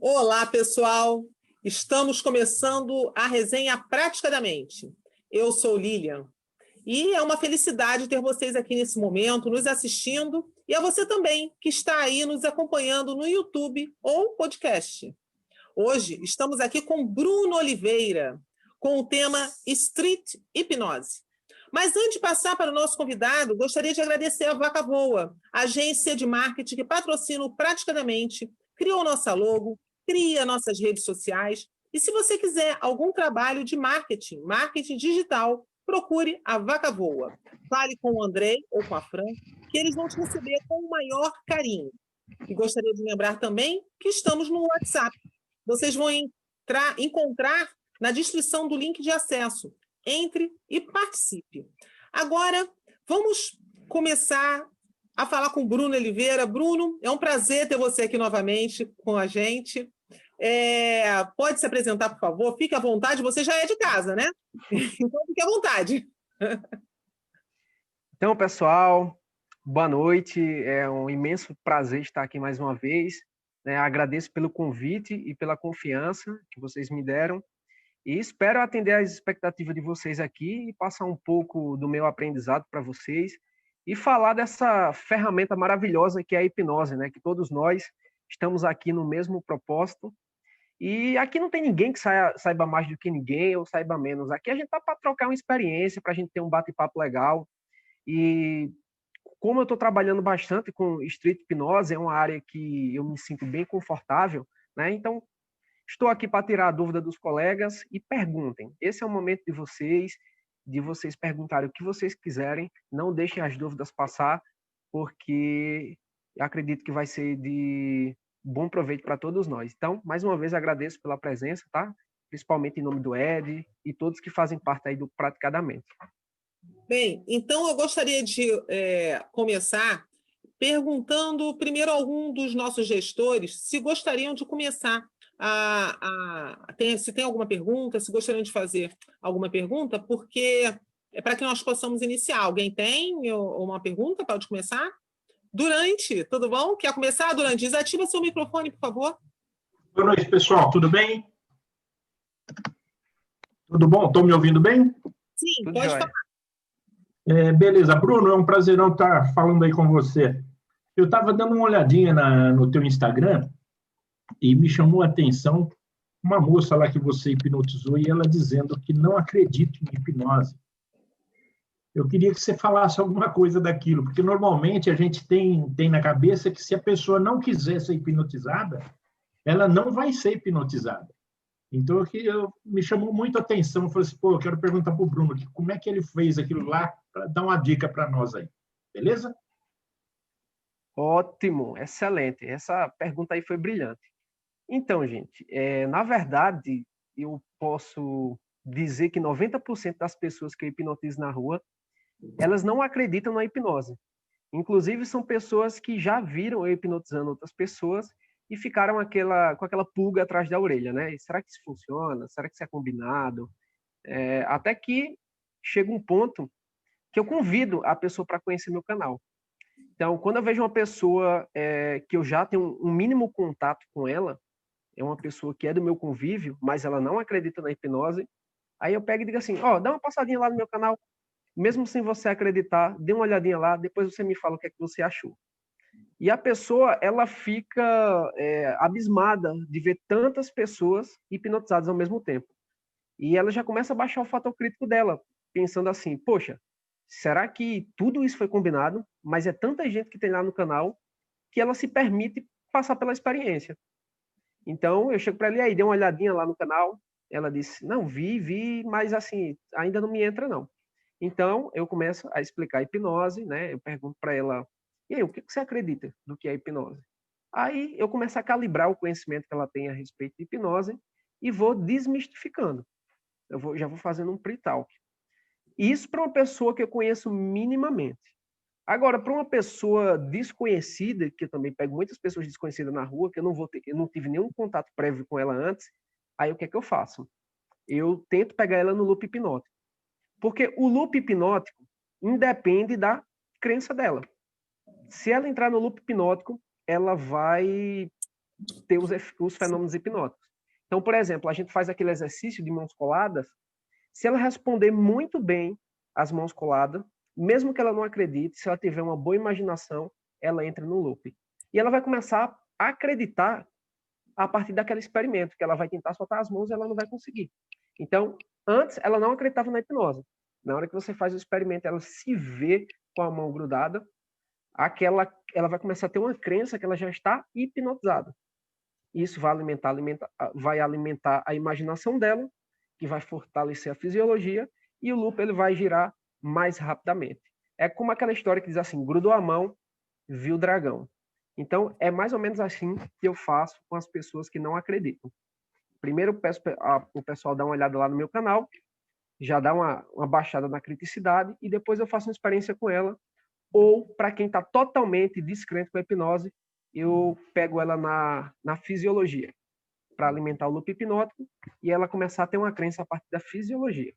Olá, pessoal! Estamos começando a resenha Prática da Mente. Eu sou Lilian e é uma felicidade ter vocês aqui nesse momento, nos assistindo, e a você também, que está aí nos acompanhando no YouTube ou podcast. Hoje estamos aqui com Bruno Oliveira, com o tema Street Hipnose. Mas antes de passar para o nosso convidado, gostaria de agradecer a Vaca Voa, agência de marketing que patrocina o Prática da Mente, criou nossa logo, cria nossas redes sociais. E se você quiser algum trabalho de marketing digital, procure a Vaca Voa. Fale com o Andrei ou com a Fran, que eles vão te receber com o maior carinho. E gostaria de lembrar também que estamos no WhatsApp. Vocês vão encontrar na descrição do link de acesso. Entre e participe. Agora, vamos começar a falar com o Bruno Oliveira. Bruno, é um prazer ter você aqui novamente com a gente. Pode se apresentar, por favor? Fique à vontade. Você já é de casa, né? Então, fique à vontade. Então, pessoal, boa noite. É um imenso prazer estar aqui mais uma vez. Agradeço pelo convite e pela confiança que vocês me deram. E espero atender às expectativas de vocês aqui e passar um pouco do meu aprendizado para vocês e falar dessa ferramenta maravilhosa que é a hipnose, né? Que todos nós estamos aqui no mesmo propósito. E aqui não tem ninguém que saiba mais do que ninguém ou saiba menos. Aqui a gente está para trocar uma experiência, para a gente ter um bate-papo legal. E como eu estou trabalhando bastante com street hipnose, é uma área que eu me sinto bem confortável, né? Então, estou aqui para tirar a dúvida dos colegas e perguntem. Esse é o momento de vocês perguntarem o que vocês quiserem. Não deixem as dúvidas passar, porque eu acredito que vai ser de bom proveito para todos nós. Então, mais uma vez, agradeço pela presença, tá? Principalmente em nome do Ed e todos que fazem parte aí do Praticadamente. Bem, então eu gostaria de começar perguntando primeiro a algum dos nossos gestores se gostariam de começar se tem alguma pergunta, se gostariam de fazer alguma pergunta, porque é para que nós possamos iniciar. Alguém tem uma pergunta? Pode começar? Durante, tudo bom? Quer começar, Durante? Desativa seu microfone, por favor. Boa noite, pessoal. Tudo bem? Tudo bom? Estão me ouvindo bem? Sim, Tudo pode jóia. falar. Beleza. Bruno, é um prazerão estar falando aí com você. Eu estava dando uma olhadinha no teu Instagram e me chamou a atenção uma moça lá que você hipnotizou e ela dizendo que não acredita em hipnose. Eu queria que você falasse alguma coisa daquilo, porque normalmente a gente tem na cabeça que se a pessoa não quiser ser hipnotizada, ela não vai ser hipnotizada. Então, me chamou muito a atenção. Eu falei assim, eu quero perguntar para o Bruno como é que ele fez aquilo lá, para dar uma dica para nós aí. Beleza? Ótimo, excelente. Essa pergunta aí foi brilhante. Então, gente, na verdade, eu posso dizer que 90% das pessoas que eu hipnotizo na rua, elas não acreditam na hipnose. Inclusive, são pessoas que já viram eu hipnotizando outras pessoas e ficaram com aquela pulga atrás da orelha, né? E será que isso funciona? Será que isso é combinado? Até que chega um ponto que eu convido a pessoa para conhecer meu canal. Então, quando eu vejo uma pessoa que eu já tenho um mínimo contato com ela, é uma pessoa que é do meu convívio, mas ela não acredita na hipnose, aí eu pego e digo assim, dá uma passadinha lá no meu canal, mesmo sem você acreditar, dê uma olhadinha lá, depois você me fala o que é que você achou. E a pessoa, ela fica abismada de ver tantas pessoas hipnotizadas ao mesmo tempo. E ela já começa a baixar o fator crítico dela, pensando assim, poxa, será que tudo isso foi combinado? Mas é tanta gente que tem lá no canal que ela se permite passar pela experiência. Então, eu chego para ela e aí, dê uma olhadinha lá no canal. Ela disse, não, vi, mas assim, ainda não me entra não. Então, eu começo a explicar a hipnose, né? Eu pergunto para ela, e aí, o que você acredita do que é hipnose? Aí, eu começo a calibrar o conhecimento que ela tem a respeito de hipnose e vou desmistificando. Já vou fazendo um pre-talk. Isso para uma pessoa que eu conheço minimamente. Agora, para uma pessoa desconhecida, que eu também pego muitas pessoas desconhecidas na rua, que eu não tive nenhum contato prévio com ela antes, aí o que é que eu faço? Eu tento pegar ela no loop hipnótico. Porque o loop hipnótico independe da crença dela. Se ela entrar no loop hipnótico, ela vai ter os fenômenos hipnóticos. Então, por exemplo, a gente faz aquele exercício de mãos coladas. Se ela responder muito bem às mãos coladas, mesmo que ela não acredite, se ela tiver uma boa imaginação, ela entra no loop. E ela vai começar a acreditar a partir daquele experimento, que ela vai tentar soltar as mãos e ela não vai conseguir. Então, antes, ela não acreditava na hipnose. Na hora que você faz o experimento, ela se vê com a mão grudada, ela vai começar a ter uma crença que ela já está hipnotizada. Isso vai alimentar a imaginação dela, que vai fortalecer a fisiologia, e o loop ele vai girar mais rapidamente. É como aquela história que diz assim, grudou a mão, viu o dragão. Então, é mais ou menos assim que eu faço com as pessoas que não acreditam. Primeiro, eu peço o pessoal dar uma olhada lá no meu canal, já dá uma baixada na criticidade, e depois eu faço uma experiência com ela. Ou, para quem está totalmente descrente com a hipnose, eu pego ela na fisiologia, para alimentar o loop hipnótico, e ela começar a ter uma crença a partir da fisiologia.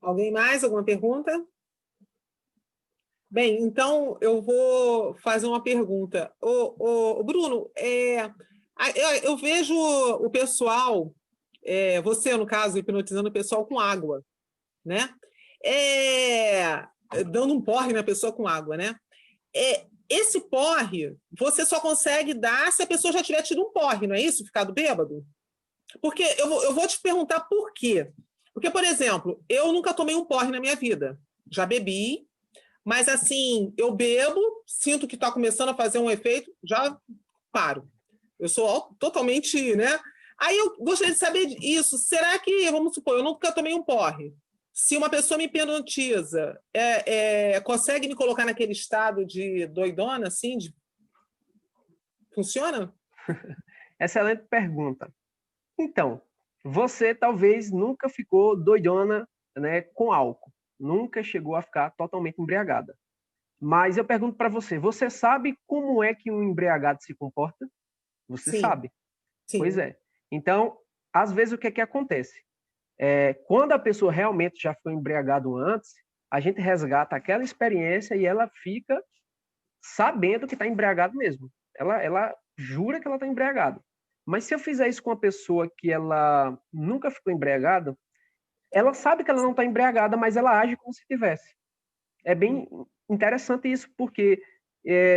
Alguém mais? Alguma pergunta? Bem, então eu vou fazer uma pergunta. Bruno, eu vejo o pessoal, você, no caso, hipnotizando o pessoal com água, né? Dando um porre na pessoa com água, né? Esse porre, você só consegue dar se a pessoa já tiver tido um porre, não é isso? Ficado bêbado? Porque eu vou te perguntar por quê. Porque, por exemplo, eu nunca tomei um porre na minha vida. Já bebi, mas assim, eu bebo, sinto que está começando a fazer um efeito, já paro. Eu sou totalmente, né? Aí eu gostaria de saber isso. Será que, vamos supor, eu nunca tomei um porre. Se uma pessoa me hipnotiza, consegue me colocar naquele estado de doidona, assim? Funciona? Excelente pergunta. Então, você talvez nunca ficou doidona, né, com álcool. Nunca chegou a ficar totalmente embriagada. Mas eu pergunto para você, você sabe como é que um embriagado se comporta? Você Sim. sabe? Sim. Pois é. Então, às vezes, o que é que acontece? Quando a pessoa realmente já foi embriagado antes, a gente resgata aquela experiência e ela fica sabendo que está embriagado mesmo. Ela jura que ela está embriagada. Mas se eu fizer isso com uma pessoa que ela nunca ficou embriagada, ela sabe que ela não está embriagada, mas ela age como se tivesse. É bem interessante isso, porque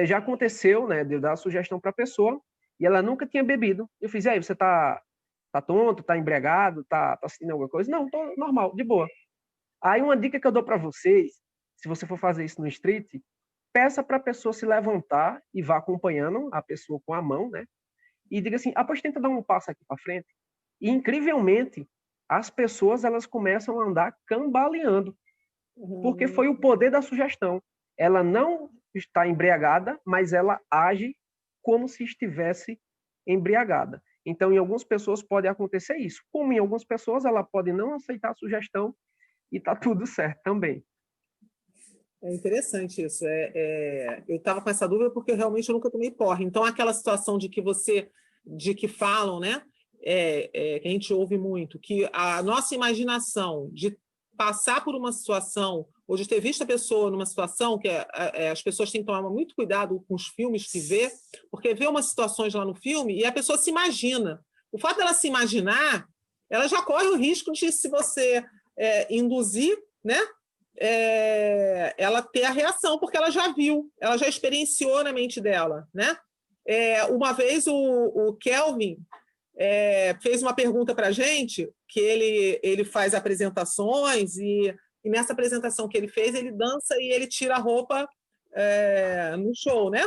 já aconteceu, né, de eu dar a sugestão para a pessoa e ela nunca tinha bebido. Eu fiz, aí, você tá tonto, tá embriagado, tá sentindo alguma coisa? Não, tô normal, de boa. Aí uma dica que eu dou para vocês, se você for fazer isso no street, peça para a pessoa se levantar e vá acompanhando a pessoa com a mão, né? E diga assim, após tenta dar um passo aqui para frente. E incrivelmente, as pessoas elas começam a andar cambaleando, porque foi o poder da sugestão. Ela não está embriagada, mas ela age como se estivesse embriagada. Então, em algumas pessoas pode acontecer isso. Como em algumas pessoas, ela pode não aceitar a sugestão e está tudo certo também. É interessante isso. Eu estava com essa dúvida porque realmente eu nunca tomei porre. Então, aquela situação de que falam, né? Que a gente ouve muito, que a nossa imaginação de passar por uma situação, ou de ter visto a pessoa numa situação, que as pessoas têm que tomar muito cuidado com os filmes que vê, porque vê umas situações lá no filme e a pessoa se imagina. O fato dela se imaginar, ela já corre o risco de, se você induzir, né? Ela ter a reação, porque ela já viu, ela já experienciou na mente dela, né? Uma vez o Kelvin fez uma pergunta para a gente, que ele faz apresentações e nessa apresentação que ele fez, ele dança e ele tira a roupa no show, né?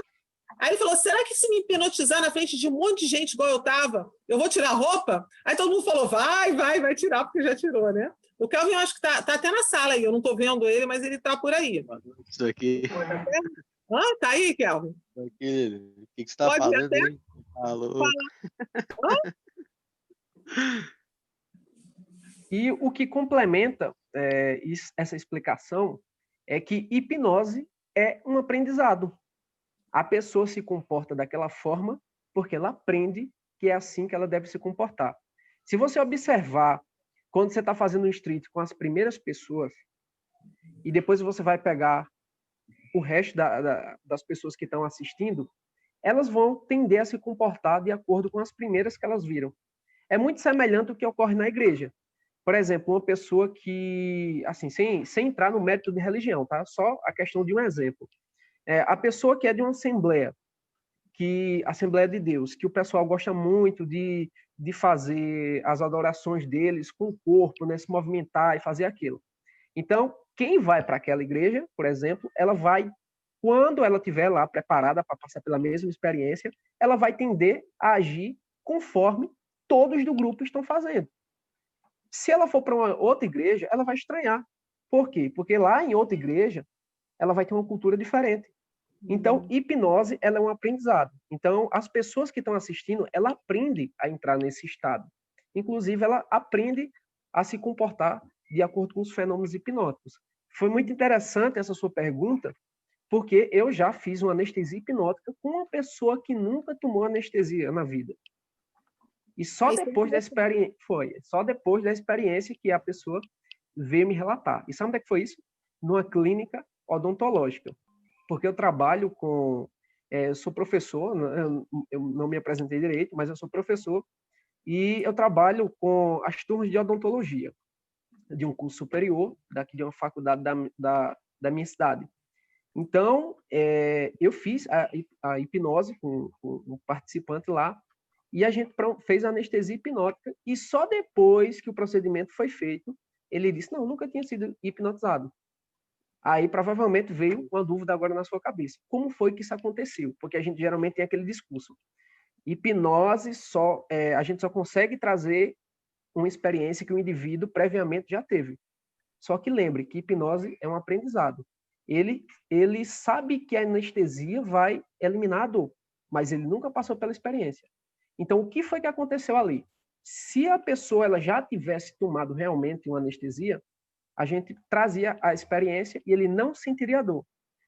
Aí ele falou, será que se me hipnotizar na frente de um monte de gente igual eu estava, eu vou tirar a roupa? Aí todo mundo falou, vai tirar, porque já tirou, né? O Kelvin, eu acho que tá até na sala aí, eu não estou vendo ele, mas ele está por aí. Isso aqui. Tá aí, Kelvin? Aqui, o que você está fazendo até... aí? Alô? E o que complementa essa explicação é que hipnose é um aprendizado. A pessoa se comporta daquela forma porque ela aprende que é assim que ela deve se comportar. Se você observar, quando você está fazendo um street com as primeiras pessoas, e depois você vai pegar o resto das pessoas que estão assistindo, elas vão tender a se comportar de acordo com as primeiras que elas viram. É muito semelhante ao que ocorre na igreja. Por exemplo, uma pessoa que, assim, sem entrar no mérito de religião, tá? Só a questão de um exemplo. A pessoa que é de uma assembleia, Assembleia de Deus, que o pessoal gosta muito de fazer as adorações deles com o corpo, né, se movimentar e fazer aquilo. Então, quem vai para aquela igreja, por exemplo, ela vai, quando ela estiver lá preparada para passar pela mesma experiência, ela vai tender a agir conforme todos do grupo estão fazendo. Se ela for para uma outra igreja, ela vai estranhar. Por quê? Porque lá em outra igreja, ela vai ter uma cultura diferente. Então, hipnose, ela é um aprendizado. Então, as pessoas que estão assistindo, ela aprende a entrar nesse estado. Inclusive, ela aprende a se comportar de acordo com os fenômenos hipnóticos. Foi muito interessante essa sua pergunta, porque eu já fiz uma anestesia hipnótica com uma pessoa que nunca tomou anestesia na vida. E só depois da experiência que a pessoa veio me relatar. E sabe onde é que foi isso? Numa clínica odontológica. Porque eu trabalho com... eu sou professor, eu não me apresentei direito, mas eu sou professor, e eu trabalho com as turmas de odontologia, de um curso superior, daqui de uma faculdade da minha cidade. Então, eu fiz a hipnose com um participante lá, e a gente fez a anestesia hipnótica, e só depois que o procedimento foi feito, ele disse, não, nunca tinha sido hipnotizado. Aí, provavelmente, veio uma dúvida agora na sua cabeça. Como foi que isso aconteceu? Porque a gente geralmente tem aquele discurso. Hipnose, a gente só consegue trazer uma experiência que o indivíduo previamente já teve. Só que lembre que hipnose é um aprendizado. Ele sabe que a anestesia vai eliminar a dor, mas ele nunca passou pela experiência. Então, o que foi que aconteceu ali? Se a pessoa ela já tivesse tomado realmente uma anestesia, a gente trazia a experiência e ele não sentiria a dor.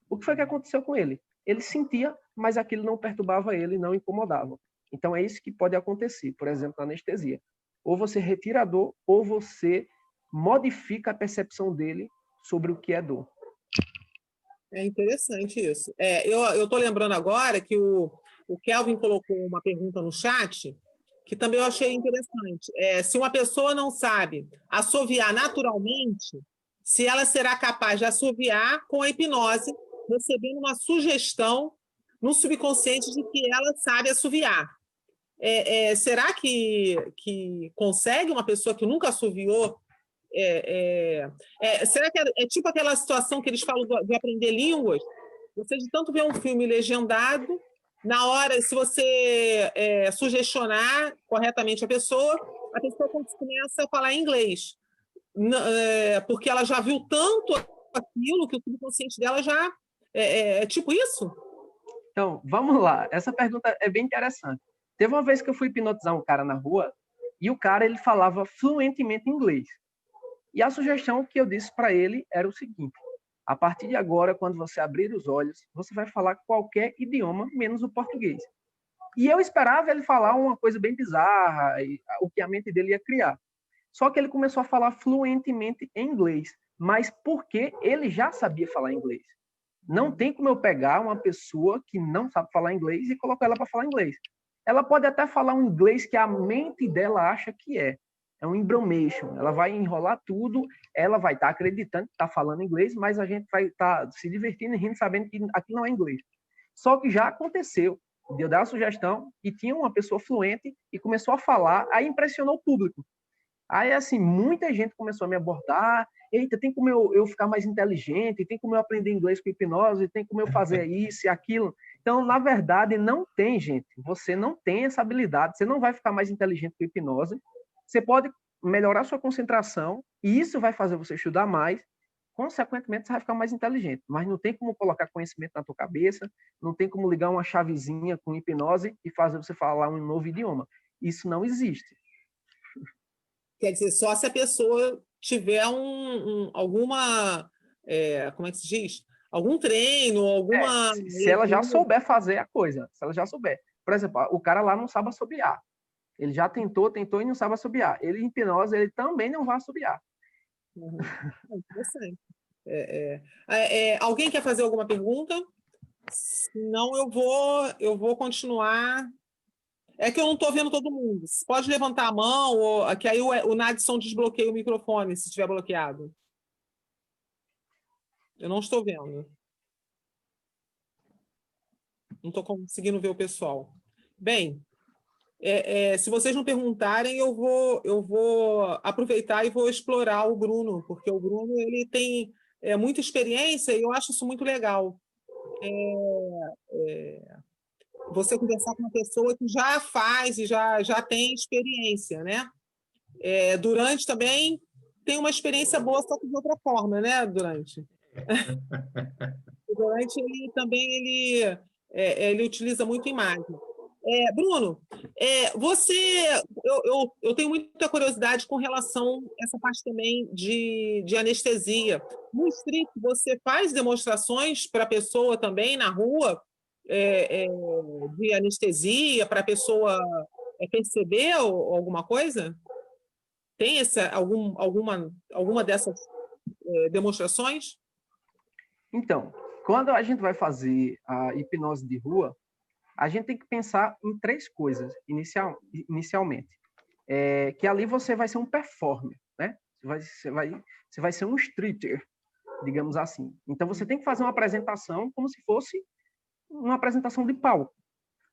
O que foi que aconteceu com ele? Ele sentia, mas aquilo não perturbava ele, não incomodava. Então é isso que pode acontecer, por exemplo, na anestesia. Ou você retira a dor, ou você modifica a percepção dele sobre o que é dor. É interessante isso. Eu estou lembrando agora que o Kelvin colocou uma pergunta no chat, que também eu achei interessante. Se uma pessoa não sabe assoviar naturalmente, se ela será capaz de assoviar com a hipnose, recebendo uma sugestão no subconsciente de que ela sabe assoviar. Será que consegue uma pessoa que nunca assoviou? Será que é tipo aquela situação que eles falam de aprender línguas? Você de tanto ver um filme legendado, na hora, se você sugestionar corretamente a pessoa começa a falar inglês. Porque ela já viu tanto aquilo que o subconsciente dela já... É tipo isso? Então, vamos lá. Essa pergunta é bem interessante. Teve uma vez que eu fui hipnotizar um cara na rua e o cara ele falava fluentemente inglês. E a sugestão que eu disse para ele era o seguinte: a partir de agora, quando você abrir os olhos, você vai falar qualquer idioma, menos o português. E eu esperava ele falar uma coisa bem bizarra, o que a mente dele ia criar. Só que ele começou a falar fluentemente em inglês, mas porque ele já sabia falar inglês. Não tem como eu pegar uma pessoa que não sabe falar inglês e colocar ela para falar inglês. Ela pode até falar um inglês que a mente dela acha que é. É um embromation. Ela vai enrolar tudo, ela vai estar acreditando que está falando inglês, mas a gente vai estar se divertindo e rindo, sabendo que aquilo não é inglês. Só que já aconteceu de eu dar a sugestão e tinha uma pessoa fluente e começou a falar, aí impressionou o público. Aí, assim, muita gente começou a me abordar. Eita, tem como eu ficar mais inteligente, tem como eu aprender inglês com hipnose, tem como eu fazer isso e aquilo. Então, na verdade, não tem, gente. Você não tem essa habilidade, você não vai ficar mais inteligente com hipnose. Você pode melhorar sua concentração e isso vai fazer você estudar mais. Consequentemente, você vai ficar mais inteligente. Mas não tem como colocar conhecimento na tua cabeça, não tem como ligar uma chavezinha com hipnose e fazer você falar um novo idioma. Isso não existe. Quer dizer, só se a pessoa tiver alguma... como é que se diz? Algum treino, alguma... Se ela já souber fazer a coisa. Se ela já souber. Por exemplo, o cara lá não sabe assobiar. Ele já tentou e não sabe assobiar. Ele, em hipnose, ele também não vai assobiar. Interessante. Alguém quer fazer alguma pergunta? Senão eu vou continuar. É que eu não estou vendo todo mundo. Você pode levantar a mão, que aí o Nadson desbloqueia o microfone, se estiver bloqueado. Eu não estou vendo. Não estou conseguindo ver o pessoal. Bem, se vocês não perguntarem, eu vou aproveitar e vou explorar o Bruno, porque o Bruno ele tem muita experiência e eu acho isso muito legal. Você conversar com uma pessoa que já faz e já tem experiência, né? Durante também tem uma experiência boa, só que de outra forma, né, Durante? O Durante ele também ele utiliza muito imagem. Bruno, eu tenho muita curiosidade com relação a essa parte também de anestesia. No street, você faz demonstrações para a pessoa também na rua de anestesia, para a pessoa perceber alguma coisa? Tem alguma dessas demonstrações? Então, quando a gente vai fazer a hipnose de rua, a gente tem que pensar em 3 coisas inicialmente. Que ali você vai ser um performer, né? Você vai ser um streeter, digamos assim. Então, você tem que fazer uma apresentação como se fosse uma apresentação de palco.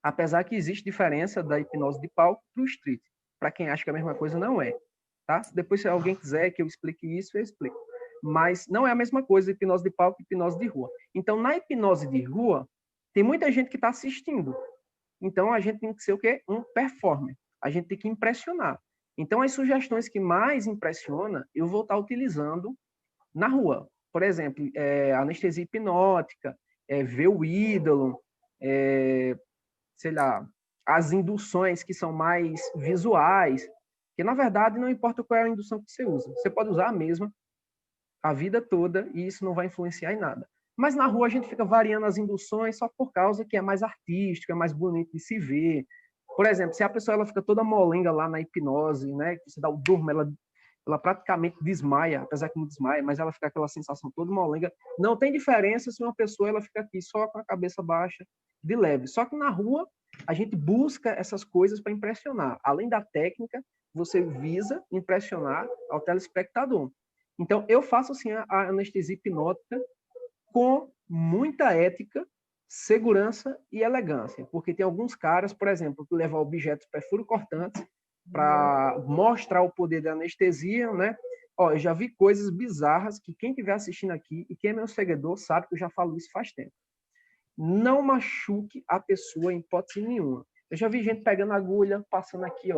Apesar que existe diferença da hipnose de palco para o street. Para quem acha que é a mesma coisa, não é. Tá? Depois, se alguém quiser que eu explique isso, eu explico. Mas não é a mesma coisa hipnose de palco e hipnose de rua. Então, na hipnose de rua, tem muita gente que está assistindo. Então, a gente tem que ser o quê? Um performer. A gente tem que impressionar. Então, as sugestões que mais impressionam, eu vou estar utilizando na rua. Por exemplo, anestesia hipnótica, ver o ídolo, sei lá, as induções que são mais visuais, que na verdade não importa qual é a indução que você usa. Você pode usar a mesma a vida toda e isso não vai influenciar em nada. Mas na rua a gente fica variando as induções só por causa que é mais artístico, é mais bonito de se ver. Por exemplo, se a pessoa ela fica toda molenga lá na hipnose, né, que você dá o durmo, ela praticamente desmaia, apesar que não desmaia, mas ela fica aquela sensação toda molenga. Não tem diferença se uma pessoa ela fica aqui só com a cabeça baixa, de leve. Só que na rua a gente busca essas coisas para impressionar. Além da técnica, você visa impressionar ao telespectador. Então, eu faço assim a anestesia hipnótica com muita ética, segurança e elegância. Porque tem alguns caras, por exemplo, que levam objetos perfuro-cortantes para mostrar o poder da anestesia, né? Eu já vi coisas bizarras que quem estiver assistindo aqui e quem é meu seguidor sabe que eu já falo isso faz tempo. Não machuque a pessoa em hipótese nenhuma. Eu já vi gente pegando agulha, passando aqui,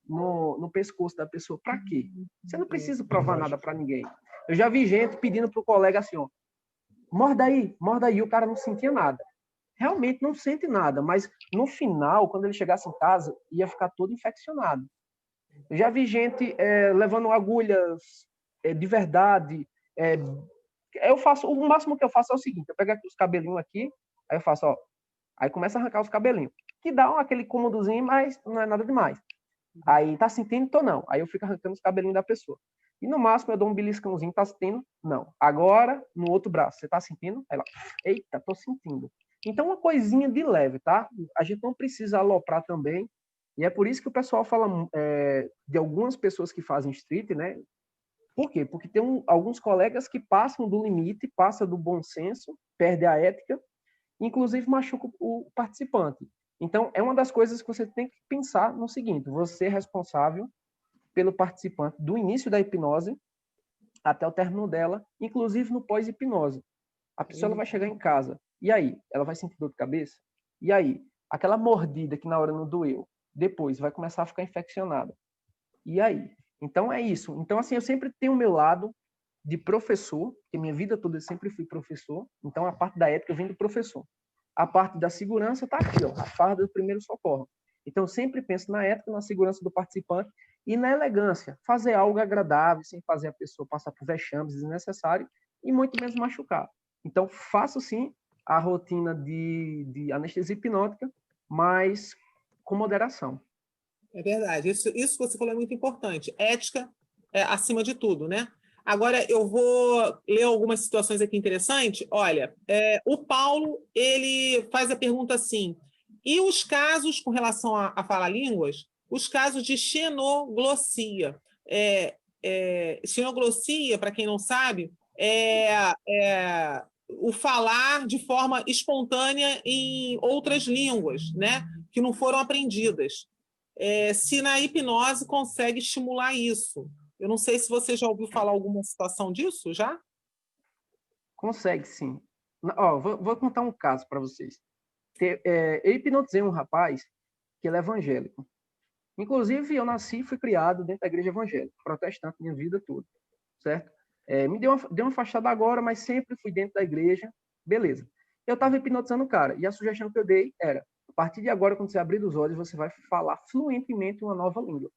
no pescoço da pessoa. Para quê? Você não precisa provar nada para ninguém. Eu já vi gente pedindo para o colega assim, morda aí. O cara não sentia nada. Realmente não sente nada, mas no final, quando ele chegasse em casa, ia ficar todo infeccionado. Eu já vi gente levando agulhas de verdade. O máximo que eu faço é o seguinte, eu pego aqui os cabelinhos aqui, aí eu faço, aí começa a arrancar os cabelinhos, que dá aquele cômodozinho, mas não é nada demais. Aí, tá sentindo? Tô não. Aí eu fico arrancando os cabelinhos da pessoa. E no máximo eu dou um beliscãozinho, tá sentindo? Não. Agora, no outro braço, você tá sentindo? Aí lá, eita, tô sentindo. Então, uma coisinha de leve, tá? A gente não precisa aloprar também. E é por isso que o pessoal fala de algumas pessoas que fazem street, né? Por quê? Porque tem alguns colegas que passam do limite, passam do bom senso, perde a ética, inclusive machuca o participante. Então, é uma das coisas que você tem que pensar no seguinte: você é responsável pelo participante do início da hipnose até o término dela, inclusive no pós-hipnose. A pessoa ela vai chegar em casa, e aí? Ela vai sentir dor de cabeça? E aí? Aquela mordida que na hora não doeu, depois vai começar a ficar infeccionada. E aí? Então, é isso. Então, assim, eu sempre tenho o meu lado de professor, que minha vida toda eu sempre fui professor, então a parte da ética vem do professor. A parte da segurança está aqui, a farda do primeiro socorro. Então, eu sempre penso na ética, na segurança do participante e na elegância. Fazer algo agradável, sem fazer a pessoa passar por vexames desnecessários e muito menos machucar. Então, faço, sim, a rotina de anestesia hipnótica, mas com moderação. É verdade. Isso que você falou é muito importante. Ética acima de tudo, né? Agora, eu vou ler algumas situações aqui interessantes. Olha, o Paulo, ele faz a pergunta assim, e os casos com relação a falar línguas, os casos de xenoglossia. Xenoglossia, para quem não sabe, é o falar de forma espontânea em outras línguas, né, que não foram aprendidas. Se na hipnose consegue estimular isso. Eu não sei se você já ouviu falar alguma situação disso, já? Consegue, sim. Ó, vou contar um caso para vocês. Eu hipnotizei um rapaz que ele é evangélico. Inclusive, eu nasci e fui criado dentro da igreja evangélica, protestante minha vida toda, certo? Me deu uma afastada agora, mas sempre fui dentro da igreja, beleza. Eu estava hipnotizando o cara, e a sugestão que eu dei era, a partir de agora, quando você abrir os olhos, você vai falar fluentemente uma nova língua.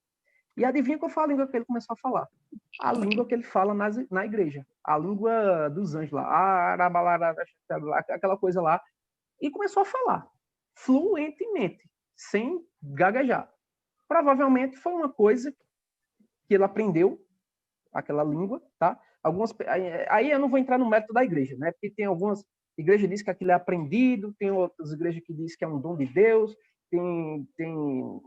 E adivinha qual foi a língua que ele começou a falar? A língua que ele fala na igreja. A língua dos anjos lá. Aquela coisa lá. E começou a falar fluentemente, sem gaguejar. Provavelmente foi uma coisa que ele aprendeu, aquela língua, tá? Aí eu não vou entrar no mérito da igreja, né? Porque tem algumas igrejas que dizem que aquilo é aprendido, tem outras igrejas que dizem que é um dom de Deus,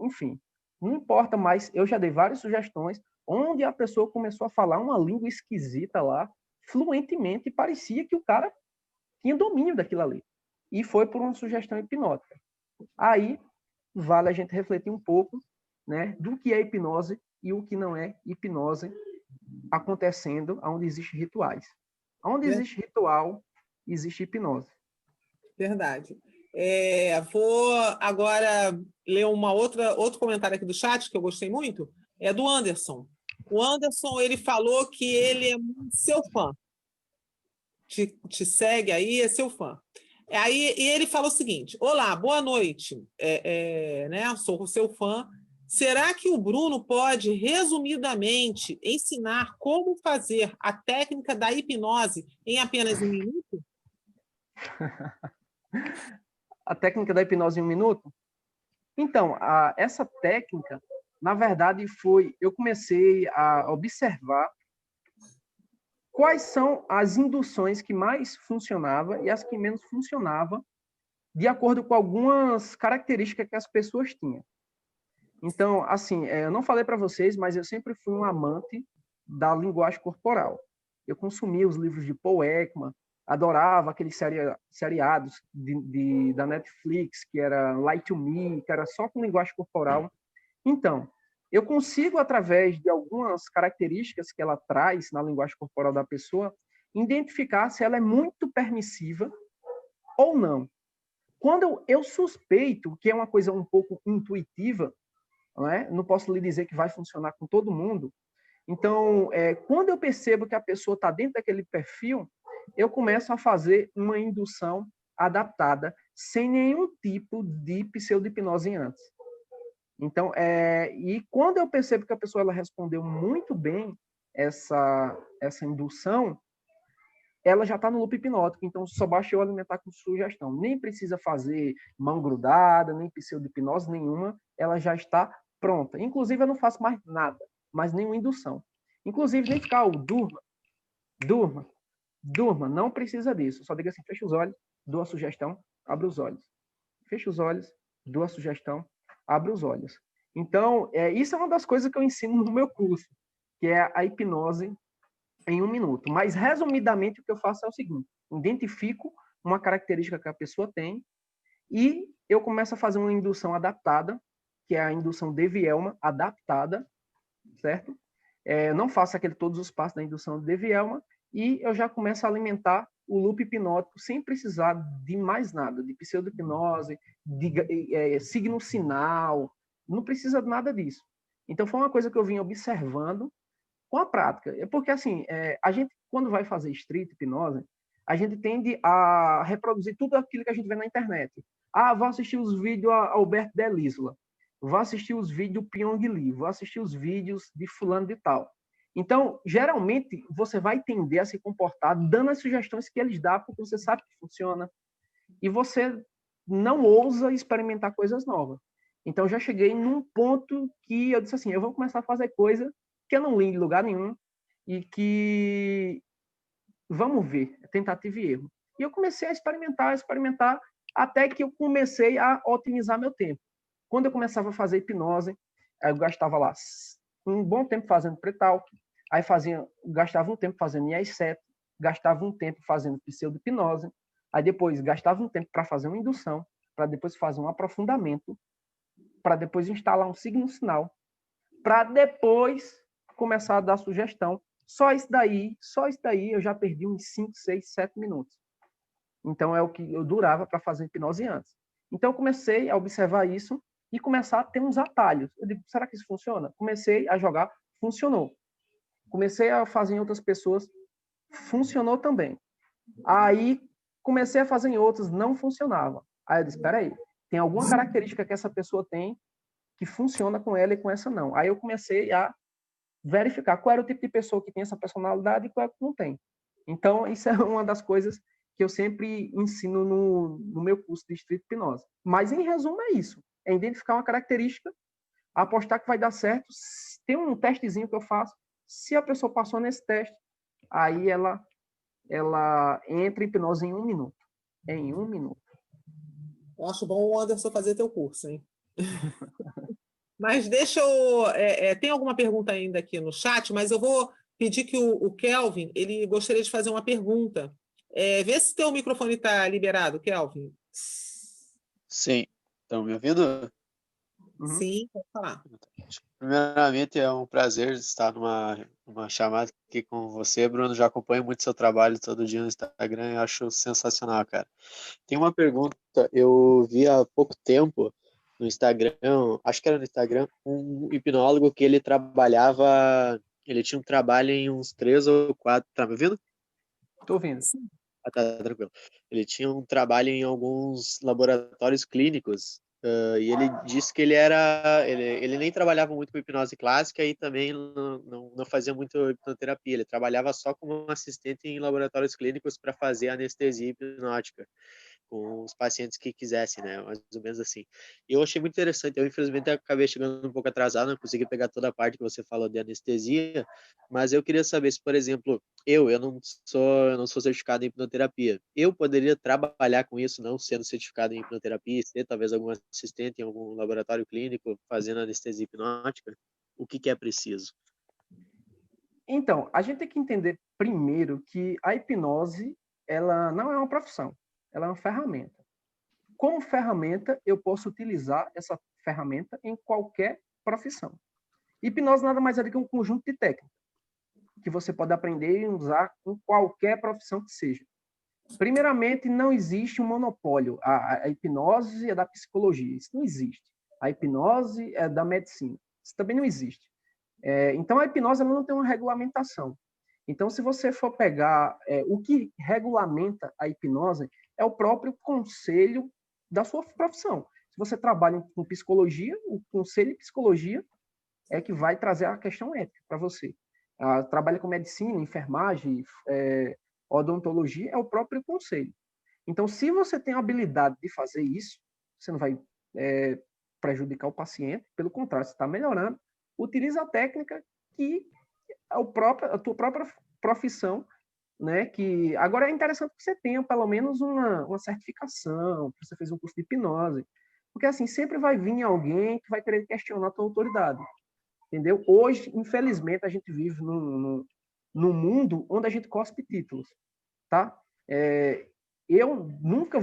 enfim. Não importa, mas eu já dei várias sugestões onde a pessoa começou a falar uma língua esquisita lá, fluentemente, e parecia que o cara tinha domínio daquilo ali. E foi por uma sugestão hipnótica. Aí, vale a gente refletir um pouco, né, do que é hipnose e o que não é hipnose acontecendo onde existem rituais. Onde existe ritual, existe hipnose. Verdade. Vou agora ler outro comentário aqui do chat, que eu gostei muito, é do Anderson. O Anderson, ele falou que ele é seu fã. Te segue aí, é seu fã. E ele falou o seguinte, olá, boa noite, né? Sou o seu fã. Será que o Bruno pode, resumidamente, ensinar como fazer a técnica da hipnose em apenas 1 minuto? A técnica da hipnose em 1 minuto? Então, essa técnica, na verdade, eu comecei a observar quais são as induções que mais funcionavam e as que menos funcionavam, de acordo com algumas características que as pessoas tinham. Então, assim, eu não falei para vocês, mas eu sempre fui um amante da linguagem corporal. Eu consumia os livros de Paul Ekman, adorava aqueles seriados da Netflix, que era Lie to Me, que era só com linguagem corporal. Então, eu consigo, através de algumas características que ela traz na linguagem corporal da pessoa, identificar se ela é muito permissiva ou não. Quando eu suspeito que é uma coisa um pouco intuitiva, não posso lhe dizer que vai funcionar com todo mundo. Então, quando eu percebo que a pessoa está dentro daquele perfil, eu começo a fazer uma indução adaptada, sem nenhum tipo de pseudo-hipnose antes. Então, e quando eu percebo que a pessoa ela respondeu muito bem essa indução, ela já está no loop hipnótico, então só basta eu alimentar com sugestão. Nem precisa fazer mão grudada, nem pseudo-hipnose nenhuma, ela já está pronta. Inclusive, eu não faço mais nada, mais nenhuma indução. Inclusive, nem ficar, durma, não precisa disso. Só diga assim, fecha os olhos, dou a sugestão, abre os olhos. Fecha os olhos, dou a sugestão, abre os olhos. Então, isso é uma das coisas que eu ensino no meu curso, que é a hipnose em 1 minuto. Mas, resumidamente, o que eu faço é o seguinte, identifico uma característica que a pessoa tem e eu começo a fazer uma indução adaptada, que é a indução de Vielma adaptada, certo? Não faço todos os passos da indução de Vielma e eu já começo a alimentar o loop hipnótico sem precisar de mais nada, de pseudo-hipnose, de signo sinal, não precisa de nada disso. Então, foi uma coisa que eu vim observando com a prática. Porque, assim, a gente, quando vai fazer street hipnose, a gente tende a reproduzir tudo aquilo que a gente vê na internet. Vou assistir os vídeos a Alberto Delisla, vou assistir os vídeos do Pyong Lee, vou assistir os vídeos de fulano de tal. Então, geralmente, você vai tender a se comportar dando as sugestões que eles dão, porque você sabe que funciona, e você não ousa experimentar coisas novas. Então, já cheguei num ponto que eu disse assim, eu vou começar a fazer coisa que eu não li em lugar nenhum, e que vamos ver, tentativa e erro. E eu comecei a experimentar, até que eu comecei a otimizar meu tempo. Quando eu começava a fazer hipnose, eu gastava lá um bom tempo fazendo pre-talk, aí gastava um tempo fazendo IAS-7, gastava um tempo fazendo pseudo-hipnose, aí depois gastava um tempo para fazer uma indução, para depois fazer um aprofundamento, para depois instalar um signo-sinal, para depois começar a dar sugestão. Só isso daí eu já perdi uns 5, 6, 7 minutos. Então é o que eu durava para fazer hipnose antes. Então eu comecei a observar isso e começar a ter uns atalhos. Eu digo, será que isso funciona? Comecei a jogar, funcionou. Comecei a fazer em outras pessoas, funcionou também. Aí comecei a fazer em outras, não funcionava. Aí eu disse, espera aí, tem alguma característica que essa pessoa tem que funciona com ela e com essa não. Aí eu comecei a verificar qual era o tipo de pessoa que tem essa personalidade e qual é que não tem. Então, isso é uma das coisas que eu sempre ensino no meu curso de Street Hipnose. Mas, em resumo, é isso. É identificar uma característica, apostar que vai dar certo. Tem um testezinho que eu faço. Se a pessoa passou nesse teste, aí ela entra em hipnose em 1 minuto. Em 1 minuto. Eu acho bom o Anderson fazer teu curso, hein? Mas deixa eu... tem alguma pergunta ainda aqui no chat, mas eu vou pedir que o Kelvin, ele gostaria de fazer uma pergunta. Vê se teu microfone está liberado, Kelvin. Sim. Estão me ouvindo? Uhum. Sim, pode falar. Primeiramente, é um prazer estar numa chamada aqui com você, Bruno. Já acompanho muito seu trabalho todo dia no Instagram e acho sensacional, cara. Tem uma pergunta, eu vi há pouco tempo no Instagram, acho que era no Instagram, um hipnólogo que ele tinha um trabalho em uns 3 ou 4, tá me ouvindo? Estou ouvindo. Ah, tá, tranquilo. Ele tinha um trabalho em alguns laboratórios clínicos, e ele disse que ele nem trabalhava muito com hipnose clássica e também não fazia muito hipnoterapia. Ele trabalhava só como assistente em laboratórios clínicos para fazer anestesia hipnótica com os pacientes que quisessem, né? Mais ou menos assim. E eu achei muito interessante. Eu, infelizmente, acabei chegando um pouco atrasado, não consegui pegar toda a parte que você falou de anestesia, mas eu queria saber se, por exemplo, eu não sou certificado em hipnoterapia. Eu poderia trabalhar com isso, não sendo certificado em hipnoterapia, ser talvez algum assistente em algum laboratório clínico fazendo anestesia hipnótica? O que é preciso? Então, a gente tem que entender primeiro que a hipnose, ela não é uma profissão, ela é uma ferramenta. Como ferramenta, eu posso utilizar essa ferramenta em qualquer profissão. Hipnose nada mais é do que um conjunto de técnicas que você pode aprender e usar em qualquer profissão que seja. Primeiramente, não existe um monopólio. A hipnose é da psicologia, isso não existe. A hipnose é da medicina, isso também não existe. Então, a hipnose ela não tem uma regulamentação. Então, se você for pegar o que regulamenta a hipnose, é o próprio conselho da sua profissão. Se você trabalha com psicologia, o conselho de psicologia é que vai trazer a questão ética para você. Trabalha com medicina, enfermagem, odontologia, é o próprio conselho. Então, se você tem a habilidade de fazer isso, você não vai prejudicar o paciente, pelo contrário, você está melhorando. Utiliza a técnica que a tua própria profissão, né? Que agora é interessante que você tenha pelo menos uma certificação, que você fez um curso de hipnose, porque assim sempre vai vir alguém que vai querer questionar a tua autoridade, entendeu? Hoje, infelizmente, a gente vive num mundo onde a gente cospe títulos, tá? Eu nunca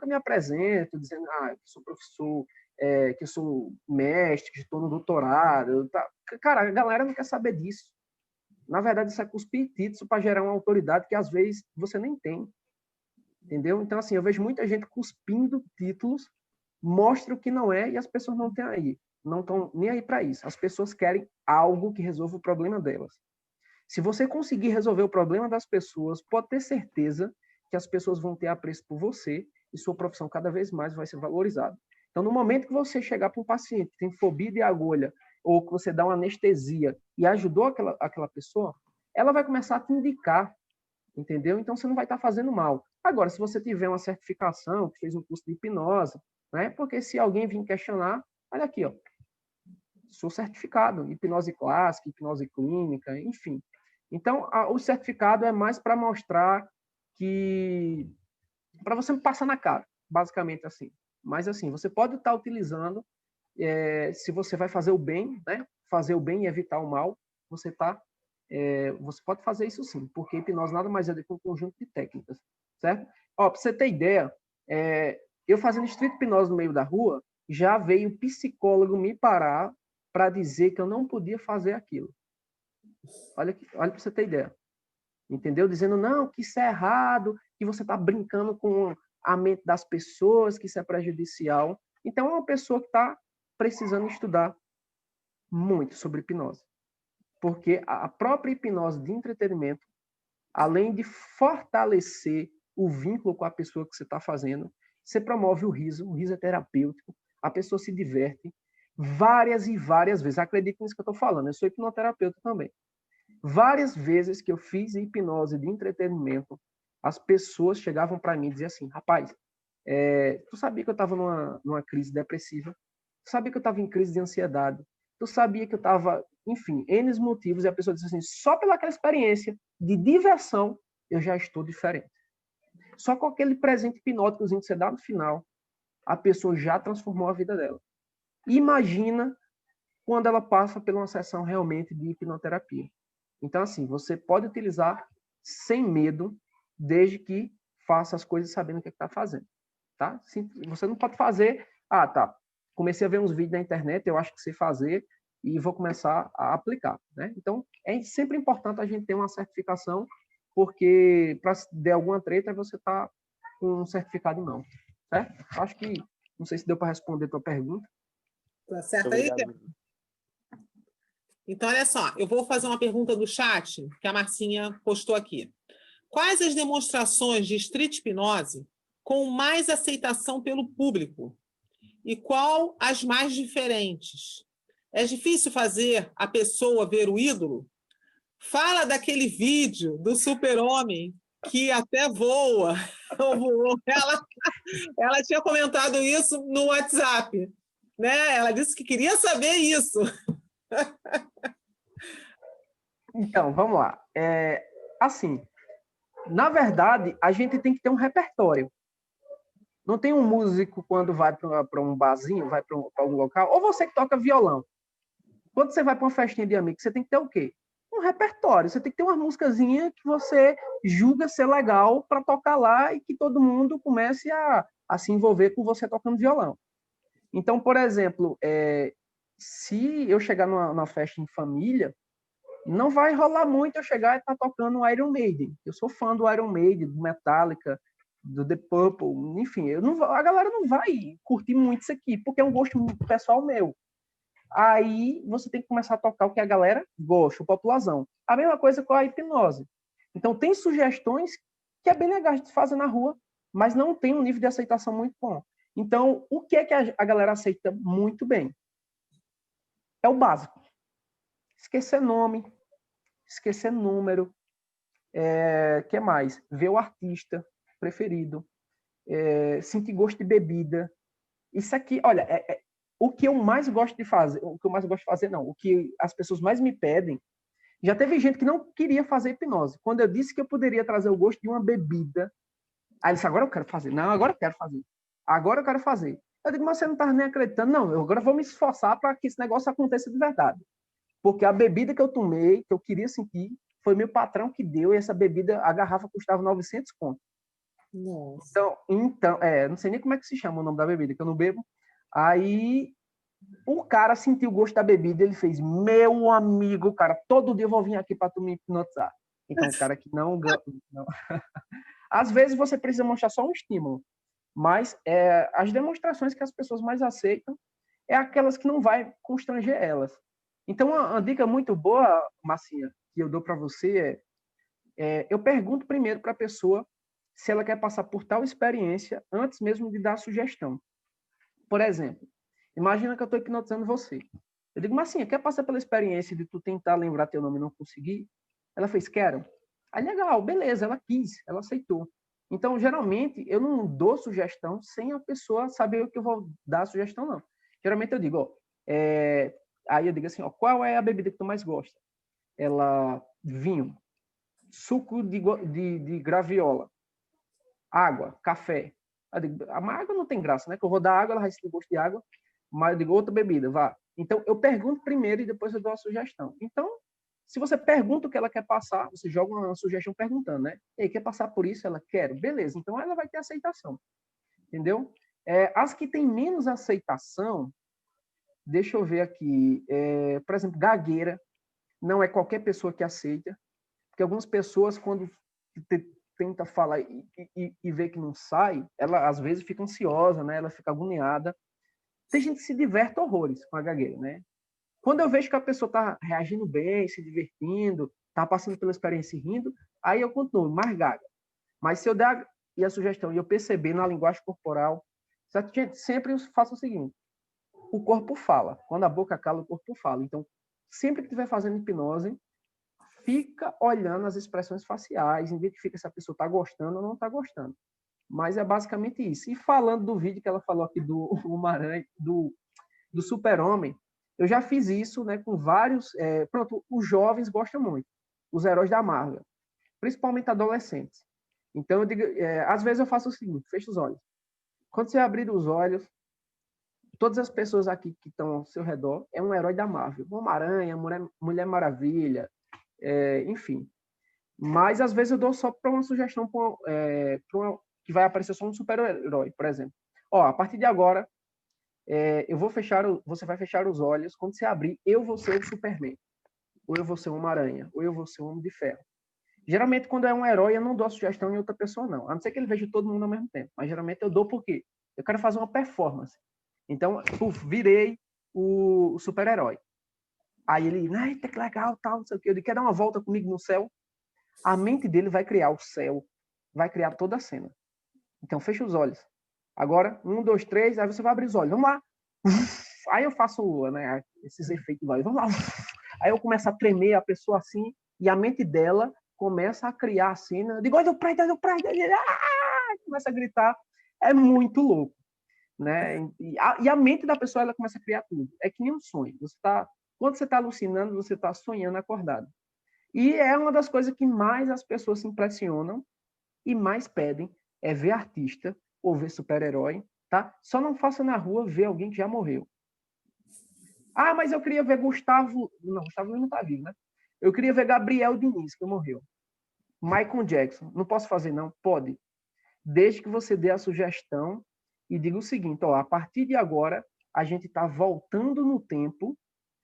me apresento dizendo que sou professor, que eu sou mestre, que estou no doutorado. Tá? Cara, a galera não quer saber disso. Na verdade, isso é cuspir título para gerar uma autoridade que às vezes você nem tem. Entendeu? Então, assim, eu vejo muita gente cuspindo títulos, mostra o que não é e as pessoas não têm aí. Não estão nem aí para isso. As pessoas querem algo que resolva o problema delas. Se você conseguir resolver o problema das pessoas, pode ter certeza que as pessoas vão ter apreço por você e sua profissão cada vez mais vai ser valorizada. Então, no momento que você chegar para um paciente que tem fobia de agulha ou que você dá uma anestesia e ajudou aquela pessoa, ela vai começar a te indicar, entendeu? Então, você não vai estar fazendo mal. Agora, se você tiver uma certificação, que fez um curso de hipnose, né? Porque se alguém vir questionar, olha aqui, ó, sou certificado, hipnose clássica, hipnose clínica, enfim. Então, o certificado é mais para mostrar que... para você passar na cara, basicamente assim. Mas, assim, você pode estar utilizando, se você vai fazer o bem, né? Fazer o bem e evitar o mal, você pode fazer isso sim, porque hipnose nada mais é do que um conjunto de técnicas, certo? Ó, para você ter ideia, eu fazendo street hipnose no meio da rua, já veio psicólogo me parar para dizer que eu não podia fazer aquilo. Olha para você ter ideia. Entendeu? Dizendo, não, que isso é errado, que você está brincando com a mente das pessoas, que isso é prejudicial. Então, é uma pessoa que está precisando estudar muito sobre hipnose. Porque a própria hipnose de entretenimento, além de fortalecer o vínculo com a pessoa que você está fazendo, você promove o riso é terapêutico, a pessoa se diverte várias e várias vezes. Acredite nisso que eu estou falando, eu sou hipnoterapeuta também. Várias vezes que eu fiz hipnose de entretenimento, as pessoas chegavam para mim e diziam assim, rapaz, tu sabia que eu estava numa crise depressiva? Tu sabia que eu estava em crise de ansiedade? Tu sabia que eu estava, enfim, N motivos, e a pessoa disse assim, só pelaquela experiência de diversão, eu já estou diferente. Só com aquele presente hipnóticozinho que você dá no final, a pessoa já transformou a vida dela. Imagina quando ela passa por uma sessão realmente de hipnoterapia. Então, assim, você pode utilizar sem medo, desde que faça as coisas sabendo o que está fazendo. Tá? Você não pode fazer, tá, comecei a ver uns vídeos na internet, eu acho que sei fazer, e vou começar a aplicar. Né? Então, é sempre importante a gente ter uma certificação, porque para se der alguma treta, você está com um certificado em mão. Certo? Acho que, não sei se deu para responder a tua pergunta. Tá certo aí? Então, olha só, eu vou fazer uma pergunta do chat que a Marcinha postou aqui. Quais as demonstrações de street hipnose com mais aceitação pelo público? E qual as mais diferentes? É difícil fazer a pessoa ver o ídolo? Fala daquele vídeo do super-homem que até voa. Ela tinha comentado isso no WhatsApp. Né? Ela disse que queria saber isso. Então, vamos lá. Assim, na verdade, a gente tem que ter um repertório. Não tem um músico quando vai para um barzinho, vai para algum local, ou você que toca violão. Quando você vai para uma festinha de amigos, você tem que ter o quê? Um repertório. Você tem que ter uma musicazinha que você julga ser legal para tocar lá e que todo mundo comece a se envolver com você tocando violão. Então, por exemplo, se eu chegar numa festa em família, não vai rolar muito eu chegar e estar tocando Iron Maiden. Eu sou fã do Iron Maiden, do Metallica, do The Purple, enfim, a galera não vai curtir muito isso aqui, porque é um gosto pessoal meu. Aí você tem que começar a tocar o que a galera gosta, o popularzão. A mesma coisa com a hipnose. Então, tem sugestões que é bem legal de fazer na rua, mas não tem um nível de aceitação muito bom. Então, o que é que a galera aceita muito bem? É o básico. Esquecer nome, esquecer número, que mais? Ver o artista preferido, sentir gosto de bebida. Isso aqui, olha, o que eu mais gosto de fazer, o que as pessoas mais me pedem, já teve gente que não queria fazer hipnose. Quando eu disse que eu poderia trazer o gosto de uma bebida, aí ele disse, agora eu quero fazer. Não, agora eu quero fazer. Agora eu quero fazer. Eu digo, mas você não está nem acreditando. Não, eu agora vou me esforçar para que esse negócio aconteça de verdade. Porque a bebida que eu tomei, que eu queria sentir, foi meu patrão que deu, e essa bebida, a garrafa custava 900 conto. Nossa. Então, não sei nem como é que se chama o nome da bebida, que eu não bebo. Aí, o cara sentiu o gosto da bebida, ele fez, meu amigo, cara, todo dia eu vou vir aqui para tu me hipnotizar. Então, o cara que não... Às vezes, você precisa mostrar só um estímulo, mas as demonstrações que as pessoas mais aceitam é aquelas que não vai constranger elas. Então, uma dica muito boa, Marcinha, que eu dou para você eu pergunto primeiro para a pessoa se ela quer passar por tal experiência antes mesmo de dar a sugestão. Por exemplo, imagina que eu estou hipnotizando você. Eu digo, Marcinha, quer passar pela experiência de tu tentar lembrar teu nome e não conseguir? Ela fez, quero. Aí, legal, beleza, ela quis, ela aceitou. Então, geralmente, eu não dou sugestão sem a pessoa saber o que eu vou dar a sugestão, não. Geralmente eu digo, aí eu digo assim, qual é a bebida que tu mais gosta? Ela, vinho. suco de graviola, água, café. Eu digo, a água não tem graça, né? Que eu vou dar água, ela vai sentir gosto de água, mas eu digo, outra bebida, vá. Então, eu pergunto primeiro e depois eu dou a sugestão. Então, se você pergunta o que ela quer passar, você joga uma sugestão perguntando, né? Ei, quer passar por isso? Ela quer. Beleza, então ela vai ter aceitação. Entendeu? As que têm menos aceitação, deixa eu ver aqui, por exemplo, gagueira, não é qualquer pessoa que aceita, porque algumas pessoas, quando tenta falar e vê que não sai, ela às vezes fica ansiosa, né? Ela fica agoniada. Tem gente que se diverte horrores com a gagueira, né? Quando eu vejo que a pessoa está reagindo bem, se divertindo, está passando pela experiência e rindo, aí eu continuo, mais gaga. Mas se eu der a sugestão e eu perceber na linguagem corporal, sempre faço o seguinte, o corpo fala. Quando a boca cala, o corpo fala. Então, sempre que estiver fazendo hipnose, fica olhando as expressões faciais, identifica se a pessoa está gostando ou não está gostando. Mas é basicamente isso. E falando do vídeo que ela falou aqui do Homem-Aranha, do Super-Homem, eu já fiz isso, né, com vários... pronto, os jovens gostam muito, os heróis da Marvel, principalmente adolescentes. Então, eu digo, às vezes eu faço o seguinte, fecha os olhos. Quando você abrir os olhos, todas as pessoas aqui que estão ao seu redor é um herói da Marvel. Homem-Aranha, Mulher Maravilha, enfim. Mas, às vezes, eu dou só para uma sugestão que vai aparecer só um super-herói, por exemplo. A partir de agora, você vai fechar os olhos. Quando você abrir, eu vou ser o Superman. Ou eu vou ser o Homem-Aranha. Ou eu vou ser o Homem de Ferro. Geralmente, quando é um herói, eu não dou a sugestão em outra pessoa, não. A não ser que ele veja todo mundo ao mesmo tempo. Mas, geralmente, eu dou porque eu quero fazer uma performance. Então, virei o super-herói. Aí ele, eita, que legal, tal, não sei o quê. Ele quer dar uma volta comigo no céu. A mente dele vai criar o céu. Vai criar toda a cena. Então, fecha os olhos. Agora, 1, 2, 3, aí você vai abrir os olhos. Vamos lá. Aí eu faço, né, esses efeitos lá. Vamos lá. Aí eu começo a tremer a pessoa assim, e a mente dela começa a criar a cena. Eu digo, olha o prédio. Começa a gritar. É muito louco. Né? E a mente da pessoa ela começa a criar tudo. É que nem um sonho. Quando você está alucinando, você está sonhando acordado. E é uma das coisas que mais as pessoas se impressionam e mais pedem é ver artista ou ver super-herói, tá? Só não faça na rua ver alguém que já morreu. Ah, mas eu queria ver Gustavo... Não, Gustavo não está vivo, né? Eu queria ver Gabriel Diniz, que morreu. Michael Jackson. Não posso fazer, não? Pode. Desde que você dê a sugestão e diga o seguinte, a partir de agora, a gente está voltando no tempo.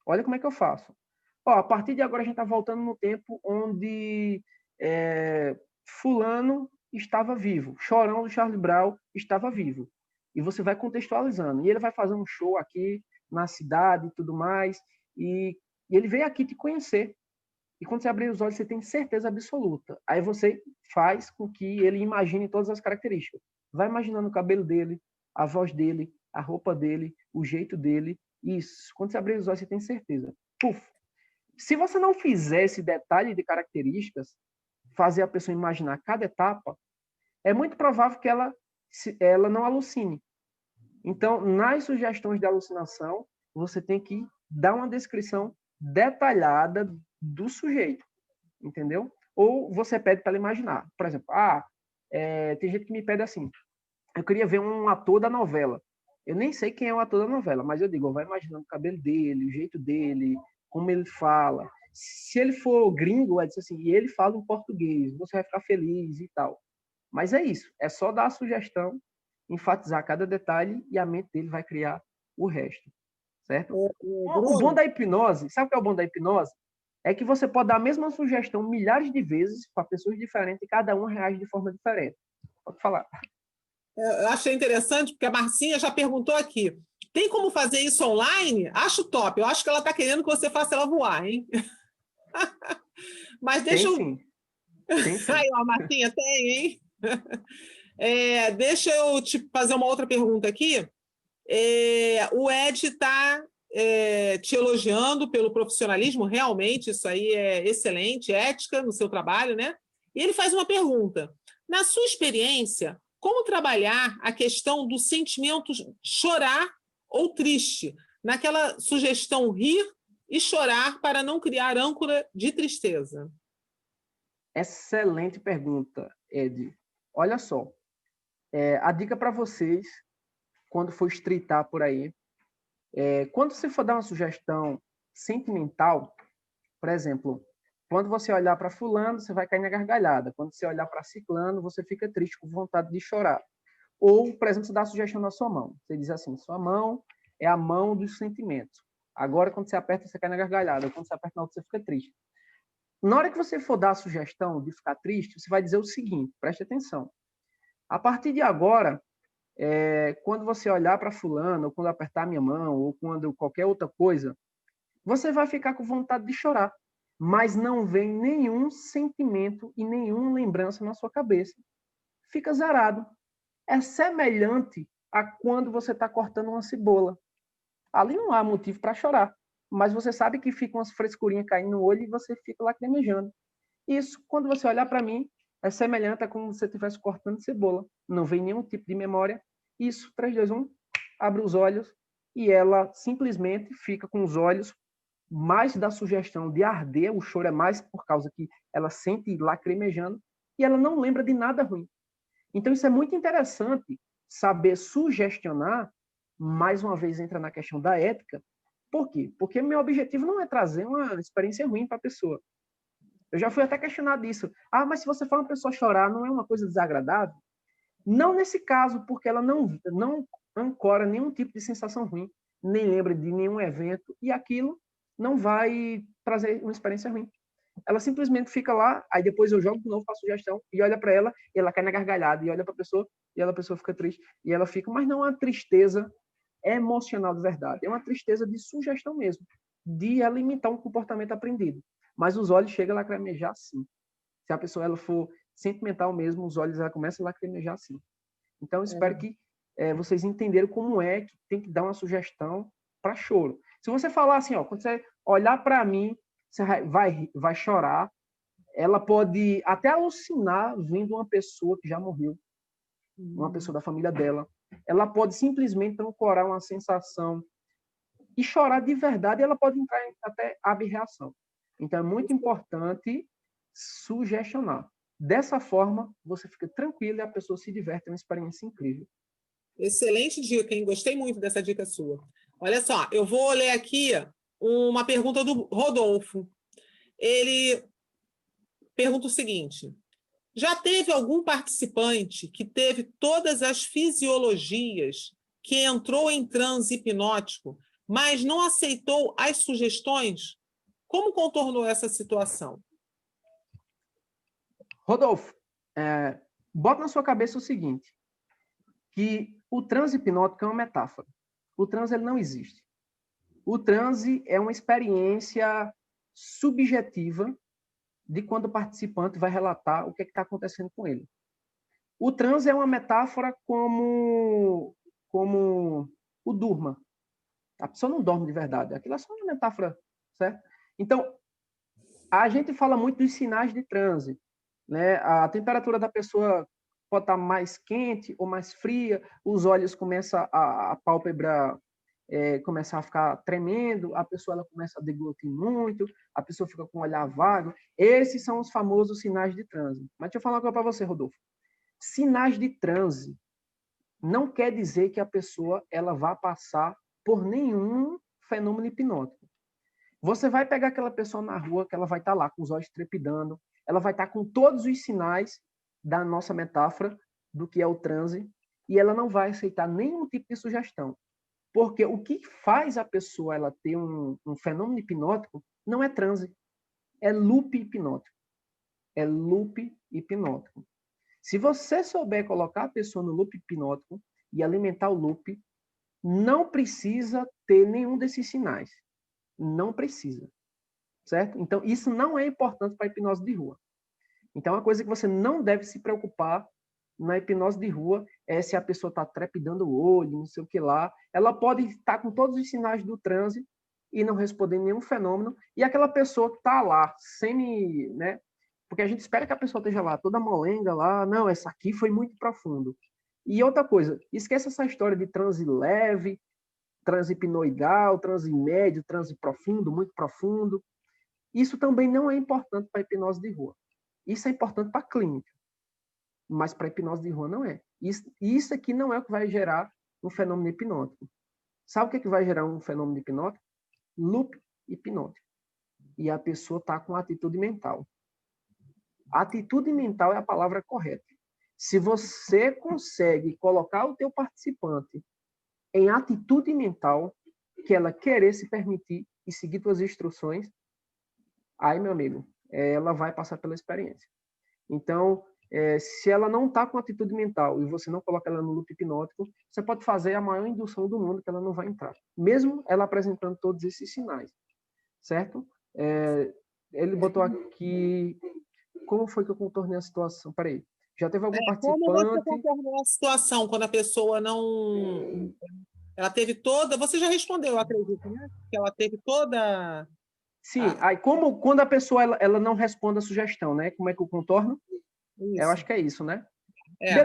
Olha como é que eu faço. A partir de agora, a gente está voltando no tempo onde fulano estava vivo. Chorão do Charlie Brown estava vivo. E você vai contextualizando. E ele vai fazer um show aqui na cidade e tudo mais. E ele veio aqui te conhecer. E quando você abrir os olhos, você tem certeza absoluta. Aí você faz com que ele imagine todas as características. Vai imaginando o cabelo dele, a voz dele, a roupa dele, o jeito dele. Isso. Quando você abrir os olhos, você tem certeza. Puf. Se você não fizer esse detalhe de características, fazer a pessoa imaginar cada etapa, é muito provável que ela não alucine. Então, nas sugestões de alucinação, você tem que dar uma descrição detalhada do sujeito, entendeu? Ou você pede para ela imaginar. Por exemplo, tem gente que me pede assim, eu queria ver um ator da novela. Eu nem sei quem é o ator da novela, mas eu digo, vai imaginando o cabelo dele, o jeito dele, como ele fala. Se ele for gringo, vai dizer assim, e ele fala em português, você vai ficar feliz e tal. Mas é isso, é só dar a sugestão, enfatizar cada detalhe e a mente dele vai criar o resto, certo? O bom da hipnose, sabe o que é o bom da hipnose? É que você pode dar a mesma sugestão milhares de vezes para pessoas diferentes e cada uma reage de forma diferente. Pode falar. Eu achei interessante, porque a Marcinha já perguntou aqui. Tem como fazer isso online? Acho top. Eu acho que ela está querendo que você faça ela voar, hein? Mas deixa eu... Tem sim. Aí, ó, Marcinha, tem, hein? Deixa eu te fazer uma outra pergunta aqui. O Ed está te elogiando pelo profissionalismo, realmente, isso aí é excelente, ética no seu trabalho, né? E ele faz uma pergunta. Na sua experiência, como trabalhar a questão do sentimento chorar ou triste? Naquela sugestão rir e chorar para não criar âncora de tristeza. Excelente pergunta, Ed. Olha só, a dica para vocês, quando for streetar por aí, quando você for dar uma sugestão sentimental, por exemplo, quando você olhar para fulano, você vai cair na gargalhada. Quando você olhar para ciclano, você fica triste, com vontade de chorar. Ou, por exemplo, você dá a sugestão na sua mão. Você diz assim, sua mão é a mão dos sentimentos. Agora, quando você aperta, você cai na gargalhada. Quando você aperta na outra, você fica triste. Na hora que você for dar a sugestão de ficar triste, você vai dizer o seguinte, preste atenção. A partir de agora, quando você olhar para fulano, ou quando apertar a minha mão, ou quando qualquer outra coisa, você vai ficar com vontade de chorar, mas não vem nenhum sentimento e nenhuma lembrança na sua cabeça. Fica zerado. É semelhante a quando você está cortando uma cebola. Ali não há motivo para chorar, mas você sabe que fica umas frescurinhas caindo no olho e você fica lacrimejando. Isso, quando você olhar para mim, é semelhante a como se você estivesse cortando cebola. Não vem nenhum tipo de memória. Isso, 3, 2, 1, abre os olhos e ela simplesmente fica com os olhos mais da sugestão de arder, o choro é mais por causa que ela sente lacrimejando e ela não lembra de nada ruim. Então, isso é muito interessante, saber sugestionar, mais uma vez entra na questão da ética. Por quê? Porque meu objetivo não é trazer uma experiência ruim para a pessoa. Eu já fui até questionado disso. Ah, mas se você for uma pessoa chorar, não é uma coisa desagradável? Não nesse caso, porque ela não ancora nenhum tipo de sensação ruim, nem lembra de nenhum evento, e aquilo não vai trazer uma experiência ruim. Ela simplesmente fica lá, aí depois eu jogo de novo, faço sugestão, e olha para ela, e ela cai na gargalhada, e olha para a pessoa, e a pessoa fica triste, e ela fica, mas não é uma tristeza emocional de verdade, é uma tristeza de sugestão mesmo, de ela imitar um comportamento aprendido. Mas os olhos chegam a lacrimejar sim. Se a pessoa ela for sentimental mesmo, os olhos ela começam a lacrimejar sim. Então, eu espero que vocês entenderam como é que tem que dar uma sugestão para choro. Se você falar assim, ó, quando você olhar para mim, você vai chorar, ela pode até alucinar vendo uma pessoa que já morreu, uma pessoa da família dela. Ela pode simplesmente ancorar uma sensação e chorar de verdade, e ela pode entrar em até abreação. Então, é muito importante sugestionar. Dessa forma, você fica tranquilo e a pessoa se diverte, é uma experiência incrível. Excelente dica, hein? Gostei muito dessa dica sua. Olha só, eu vou ler aqui uma pergunta do Rodolfo. Ele pergunta o seguinte: já teve algum participante que teve todas as fisiologias, que entrou em transe hipnótico, mas não aceitou as sugestões? Como contornou essa situação? Rodolfo, bota na sua cabeça o seguinte, que o transe hipnótico é uma metáfora. O transe ele não existe. O transe é uma experiência subjetiva de quando o participante vai relatar o que está acontecendo com ele. O transe é uma metáfora como o durma. A pessoa não dorme de verdade. Aquilo é só uma metáfora, certo? Então, a gente fala muito dos sinais de transe, né? A temperatura da pessoa pode estar mais quente ou mais fria, os olhos começam a pálpebra começar a ficar tremendo, a pessoa ela começa a deglutir muito, a pessoa fica com o olhar vago. Esses são os famosos sinais de transe. Mas deixa eu falar uma coisa para você, Rodolfo. Sinais de transe não quer dizer que a pessoa ela vá passar por nenhum fenômeno hipnótico. Você vai pegar aquela pessoa na rua que ela vai estar lá com os olhos trepidando, ela vai estar com todos os sinais da nossa metáfora do que é o transe e ela não vai aceitar nenhum tipo de sugestão. Porque o que faz a pessoa ela ter um fenômeno hipnótico não é transe, é loop hipnótico. É loop hipnótico. Se você souber colocar a pessoa no loop hipnótico e alimentar o loop, não precisa ter nenhum desses sinais. Não precisa. Certo? Então, isso não é importante para a hipnose de rua. Então, uma coisa que você não deve se preocupar na hipnose de rua é se a pessoa está trepidando o olho, não sei o que lá. Ela pode estar com todos os sinais do transe e não responder nenhum fenômeno. E aquela pessoa que está lá, né? Porque a gente espera que a pessoa esteja lá, toda molenga lá. Não, essa aqui foi muito profundo. E outra coisa, esqueça essa história de transe leve, transe hipnoidal, transe médio, transe profundo, muito profundo. Isso também não é importante para a hipnose de rua. Isso é importante para a clínica, mas para a hipnose de rua não é. Isso aqui não é o que vai gerar um fenômeno hipnótico. Sabe o que, é que vai gerar um fenômeno hipnótico? Loop hipnótico. E a pessoa está com atitude mental. Atitude mental é a palavra correta. Se você consegue colocar o teu participante em atitude mental, que ela querer se permitir e seguir suas instruções, aí, meu amigo, ela vai passar pela experiência. Então, se ela não está com atitude mental e você não coloca ela no loop hipnótico, você pode fazer a maior indução do mundo que ela não vai entrar, mesmo ela apresentando todos esses sinais, certo? Ele botou aqui... Como foi que eu contornei a situação? Peraí. Já teve algum participante... Como você contornou a situação quando a pessoa não... Ela teve toda... Você já respondeu, eu acredito, né? Que ela teve toda... Sim, aí quando a pessoa ela não responde a sugestão, né? Como é que eu contorno? Isso. Eu acho que é isso, né?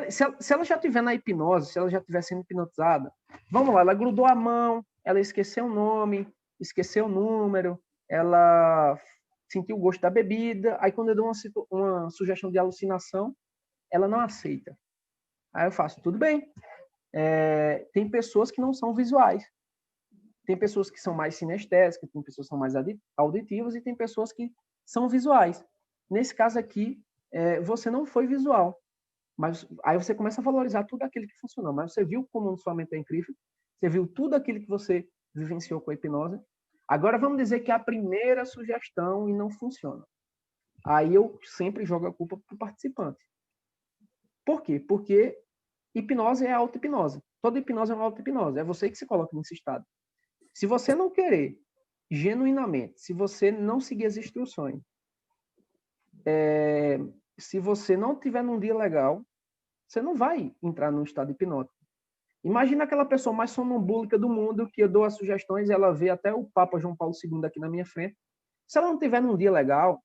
Se ela já estiver na hipnose, se ela já estiver sendo hipnotizada, vamos lá, ela grudou a mão, ela esqueceu o nome, esqueceu o número, ela sentiu o gosto da bebida, aí quando eu dou uma sugestão de alucinação, ela não aceita. Aí eu faço, tudo bem. Tem pessoas que não são visuais. Tem pessoas que são mais sinestésicas, tem pessoas que são mais auditivas e tem pessoas que são visuais. Nesse caso aqui, você não foi visual. Mas aí você começa a valorizar tudo aquilo que funcionou. Mas você viu como sua mente é incrível, você viu tudo aquilo que você vivenciou com a hipnose. Agora vamos dizer que é a primeira sugestão e não funciona. Aí eu sempre jogo a culpa para o participante. Por quê? Porque hipnose é auto-hipnose. Toda hipnose é uma auto-hipnose. É você que se coloca nesse estado. Se você não querer, genuinamente, se você não seguir as instruções, se você não tiver num dia legal, você não vai entrar num estado hipnótico. Imagina aquela pessoa mais sonambúlica do mundo, que eu dou as sugestões e ela vê até o Papa João Paulo II aqui na minha frente. Se ela não tiver num dia legal,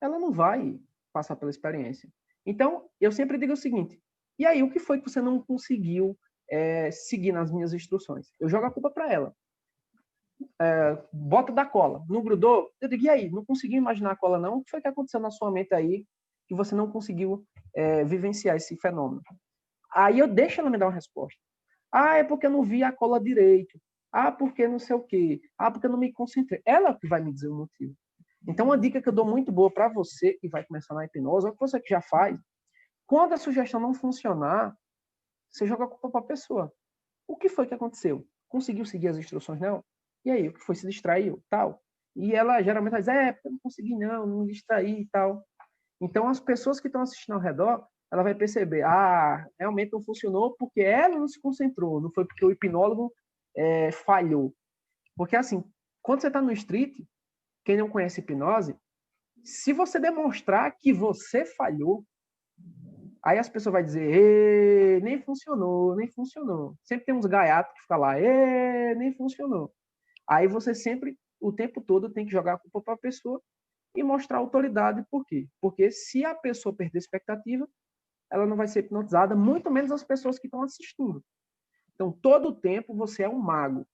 ela não vai passar pela experiência. Então, eu sempre digo o seguinte, e aí, o que foi que você não conseguiu seguir nas minhas instruções? Eu jogo a culpa para ela. Bota da cola, não grudou? Eu digo, e aí, não conseguiu imaginar a cola não? O que foi que aconteceu na sua mente aí que você não conseguiu vivenciar esse fenômeno? Aí eu deixo ela me dar uma resposta. É porque eu não vi a cola direito. Porque não sei o quê. Porque eu não me concentrei. Ela que vai me dizer o motivo. Então, uma dica que eu dou muito boa para você que vai começar na hipnose, ou que você que já faz, quando a sugestão não funcionar, você joga a culpa para a pessoa. O que foi que aconteceu? Conseguiu seguir as instruções, não? E aí, o que foi? Se distraiu, tal. E ela geralmente vai dizer, eu não consegui não me distraí e tal. Então, as pessoas que estão assistindo ao redor, ela vai perceber, realmente não funcionou porque ela não se concentrou, não foi porque o hipnólogo falhou. Porque, assim, quando você está no street, quem não conhece hipnose, se você demonstrar que você falhou, aí as pessoas vão dizer, nem funcionou, nem funcionou. Sempre tem uns gaiatos que ficam lá, nem funcionou. Aí você sempre, o tempo todo, tem que jogar a culpa para a pessoa e mostrar autoridade. Por quê? Porque se a pessoa perder a expectativa, ela não vai ser hipnotizada, muito menos as pessoas que estão assistindo. Então, todo o tempo, você é um mago,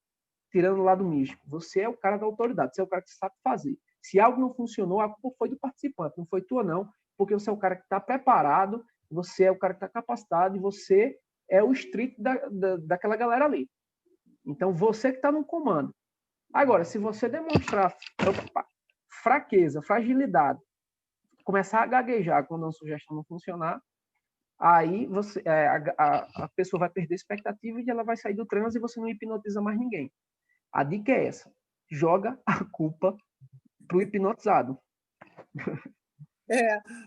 tirando o lado místico. Você é o cara da autoridade, você é o cara que sabe fazer. Se algo não funcionou, a culpa foi do participante, não foi tua, não, porque você é o cara que está preparado, você é o cara que está capacitado e você é o street daquela galera ali. Então, você que está no comando. Agora, se você demonstrar fraqueza, fragilidade, começar a gaguejar quando a sugestão não funcionar, aí a pessoa vai perder a expectativa e ela vai sair do transe e você não hipnotiza mais ninguém. A dica é essa. Joga a culpa pro hipnotizado.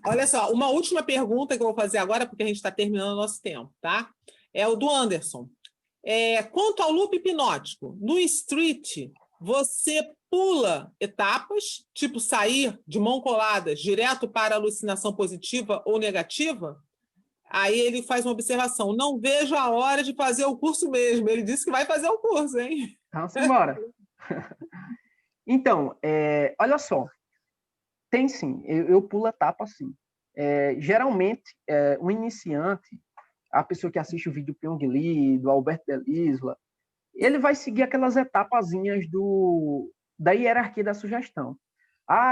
Olha só, uma última pergunta que eu vou fazer agora, porque a gente está terminando o nosso tempo, tá? É o do Anderson. Quanto ao loop hipnótico, no street, você pula etapas, tipo sair de mão coladas direto para alucinação positiva ou negativa? Aí ele faz uma observação, não vejo a hora de fazer o curso mesmo. Ele disse que vai fazer o curso, hein? Vamos embora. Então, olha só, tem sim, eu pulo etapa sim. Geralmente, um iniciante, a pessoa que assiste o vídeo Pyong Lee, do Alberto Delisla, ele vai seguir aquelas etapazinhas da hierarquia da sugestão.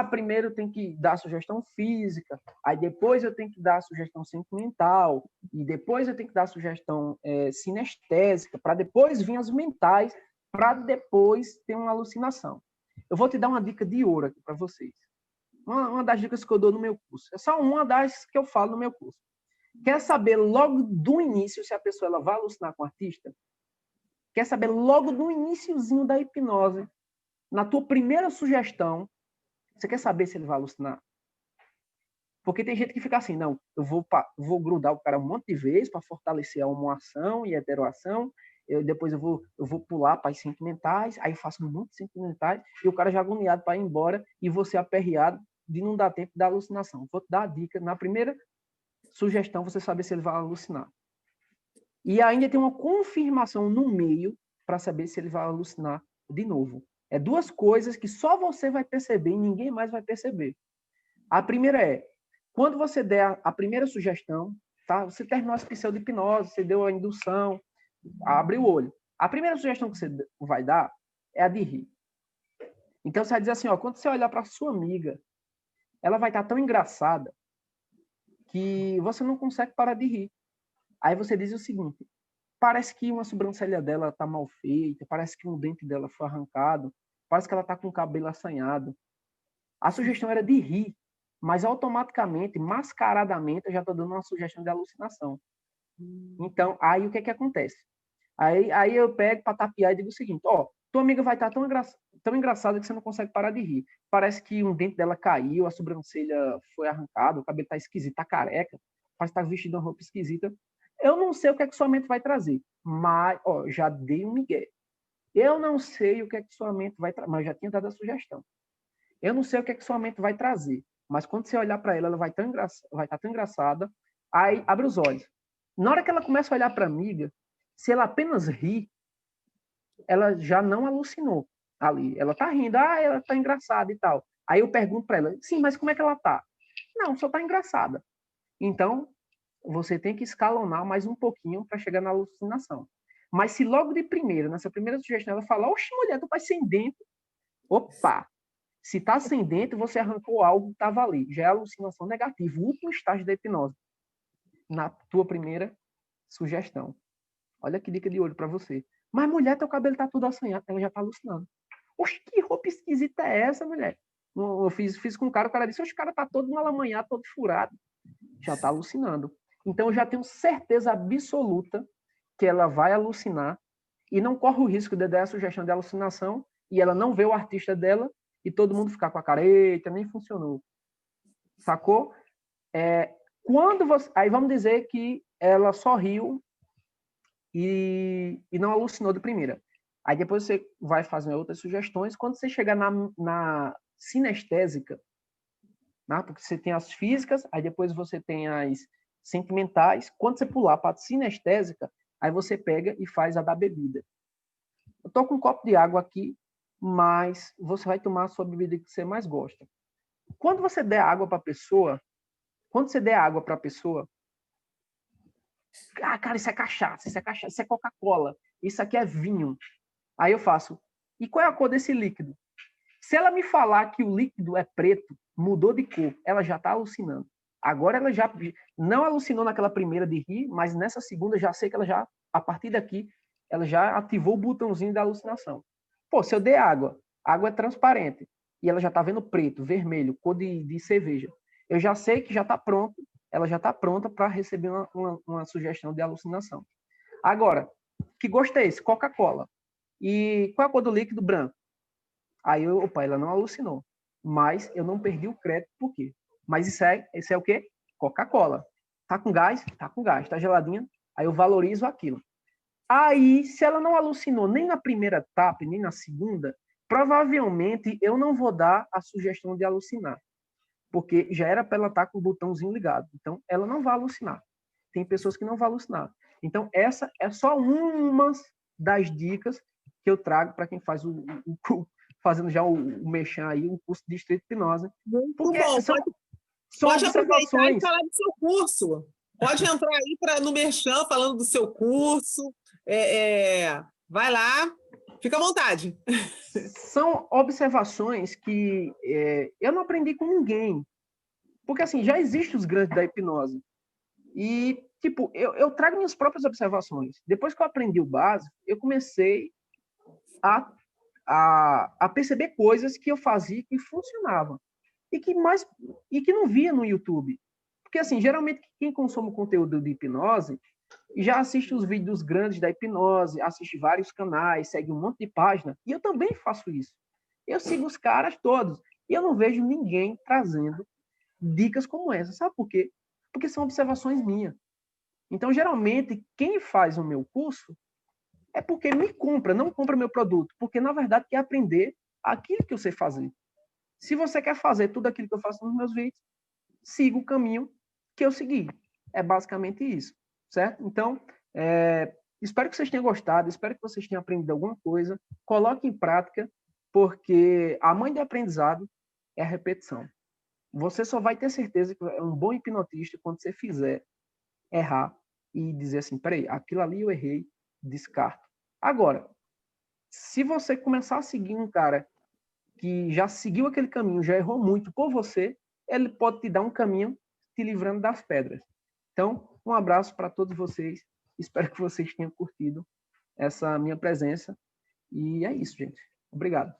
Primeiro tem que dar a sugestão física, aí depois eu tenho que dar a sugestão sentimental, e depois eu tenho que dar a sugestão sinestésica, para depois vir as mentais, para depois ter uma alucinação. Eu vou te dar uma dica de ouro aqui para vocês. Uma das dicas que eu dou no meu curso. É só uma das que eu falo no meu curso. Quer saber logo do início se a pessoa ela vai alucinar com o artista? Quer saber logo do iniciozinho da hipnose, na tua primeira sugestão, você quer saber se ele vai alucinar? Porque tem gente que fica assim, não, eu vou grudar o cara um monte de vezes para fortalecer a homoação e a heteroação, depois eu vou pular para as sentimentais, aí eu faço um monte de sentimentais, e o cara já agoniado para ir embora, e você aperreado de não dar tempo da alucinação. Vou te dar a dica, na primeira sugestão, você saber se ele vai alucinar. E ainda tem uma confirmação no meio para saber se ele vai alucinar de novo. É duas coisas que só você vai perceber e ninguém mais vai perceber. A primeira é, quando você der a primeira sugestão, tá? Você terminou a pseudo-hipnose, você deu a indução, abre o olho. A primeira sugestão que você vai dar é a de rir. Então, você vai dizer assim, quando você olhar para sua amiga, ela vai estar tão engraçada que você não consegue parar de rir. Aí você diz o seguinte, parece que uma sobrancelha dela está mal feita, parece que um dente dela foi arrancado, parece que ela está com o cabelo assanhado. A sugestão era de rir, mas automaticamente, mascaradamente, eu já estou dando uma sugestão de alucinação. Então, aí o que acontece? Aí eu pego para tapear e digo o seguinte, tua amiga vai estar tão engraçada que você não consegue parar de rir. Parece que um dente dela caiu, a sobrancelha foi arrancada, o cabelo está esquisito, está careca, parece que está vestido uma roupa esquisita. Eu não sei o que sua mente vai trazer, mas, já dei um migué. Eu não sei o que sua mente vai trazer, mas já tinha dado a sugestão. Eu não sei o que sua mente vai trazer, mas quando você olhar para ela vai estar tão engraçada, aí abre os olhos. Na hora que ela começa a olhar para a amiga, se ela apenas ri, ela já não alucinou ali. Ela está rindo, ela está engraçada e tal. Aí eu pergunto para ela, sim, mas como é que ela está? Não, só está engraçada. Então, você tem que escalonar mais um pouquinho para chegar na alucinação. Mas se logo de primeira, nessa primeira sugestão, ela falar, oxe, mulher, tu vai sem dente. Opa! Se tá sem dente, você arrancou algo que estava ali. Já é alucinação negativa, o último estágio da hipnose. Na tua primeira sugestão. Olha que dica de olho para você. Mas, mulher, teu cabelo tá tudo assanhado. Ela já tá alucinando. Oxe, que roupa esquisita é essa, mulher? Eu fiz com o cara disse, oxe, o cara tá todo malamanhado, todo furado. Já tá alucinando. Então, eu já tenho certeza absoluta que ela vai alucinar e não corre o risco de dar a sugestão de alucinação e ela não vê o artista dela e todo mundo ficar com a cara, eita, nem funcionou. Sacou? Aí vamos dizer que ela só riu e não alucinou de primeira. Aí depois você vai fazer outras sugestões. Quando você chegar na sinestésica, né? Porque você tem as físicas, aí depois você tem as sentimentais. Quando você pular para a sinestésica, aí você pega e faz a da bebida. Eu tô com um copo de água aqui, mas você vai tomar a sua bebida que você mais gosta. Quando você der água para a pessoa, cara, isso é cachaça, isso é Coca-Cola, isso aqui é vinho. Aí eu faço, e qual é a cor desse líquido? Se ela me falar que o líquido é preto, mudou de cor, ela já está alucinando. Agora ela já não alucinou naquela primeira de rir, mas nessa segunda já sei que ela já, a partir daqui, ela já ativou o botãozinho da alucinação. Pô, se eu der água é transparente, e ela já está vendo preto, vermelho, cor de cerveja, eu já sei que já está pronto, ela já está pronta para receber uma sugestão de alucinação. Agora, que gosto é esse? Coca-Cola. E qual é a cor do líquido? Branco. Aí, ela não alucinou. Mas eu não perdi o crédito, por quê? Mas isso é o quê? Coca-Cola. Tá com gás? Tá com gás. Tá geladinha? Aí eu valorizo aquilo. Aí, se ela não alucinou nem na primeira etapa, nem na segunda, provavelmente eu não vou dar a sugestão de alucinar. Porque já era para ela estar com o botãozinho ligado. Então, ela não vai alucinar. Tem pessoas que não vão alucinar. Então, essa é só uma das dicas que eu trago para quem faz fazendo já o merchan aí, um curso de Distrito Hipnose. Muito porque bom. Pode aproveitar e falar do seu curso. Pode entrar aí no merchan falando do seu curso. Vai lá. Fica à vontade. São observações que eu não aprendi com ninguém. Porque, assim, já existem os grandes da hipnose. E, tipo, eu trago minhas próprias observações. Depois que eu aprendi o básico, eu comecei a perceber coisas que eu fazia que funcionavam. E que não via no YouTube. Porque, assim, geralmente, quem consome conteúdo de hipnose já assiste os vídeos grandes da hipnose, assiste vários canais, segue um monte de página. E eu também faço isso. Eu sigo os caras todos. E eu não vejo ninguém trazendo dicas como essa. Sabe por quê? Porque são observações minhas. Então, geralmente, quem faz o meu curso é porque me compra, não compra meu produto. Porque, na verdade, quer aprender aquilo que eu sei fazer. Se você quer fazer tudo aquilo que eu faço nos meus vídeos, siga o caminho que eu segui. É basicamente isso, certo? Então, espero que vocês tenham gostado, espero que vocês tenham aprendido alguma coisa. Coloque em prática, porque a mãe do aprendizado é a repetição. Você só vai ter certeza que é um bom hipnotista quando você fizer errar e dizer assim, peraí, aquilo ali eu errei, descarto. Agora, se você começar a seguir um cara que já seguiu aquele caminho, já errou muito por você, ele pode te dar um caminho te livrando das pedras. Então, um abraço para todos vocês. Espero que vocês tenham curtido essa minha presença. E é isso, gente. Obrigado.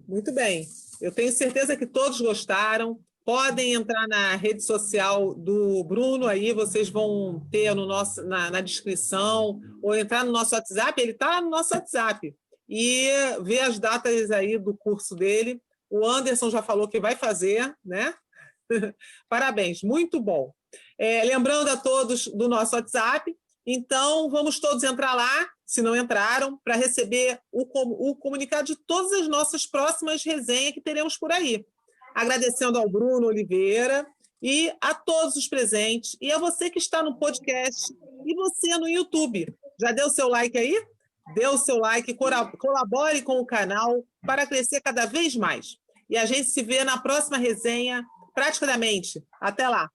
Muito bem. Eu tenho certeza que todos gostaram. Podem entrar na rede social do Bruno, aí vocês vão ter na descrição, ou entrar no nosso WhatsApp, ele está no nosso WhatsApp, e ver as datas aí do curso dele. O Anderson já falou que vai fazer, né? Parabéns, muito bom. Lembrando a todos do nosso WhatsApp, então vamos todos entrar lá, se não entraram, para receber o comunicado de todas as nossas próximas resenhas que teremos por aí. Agradecendo ao Bruno Oliveira e a todos os presentes, e a você que está no podcast, e você no YouTube. Já deu seu like aí? Dê o seu like, colabore com o canal para crescer cada vez mais. E a gente se vê na próxima resenha, Prática da Mente. Até lá!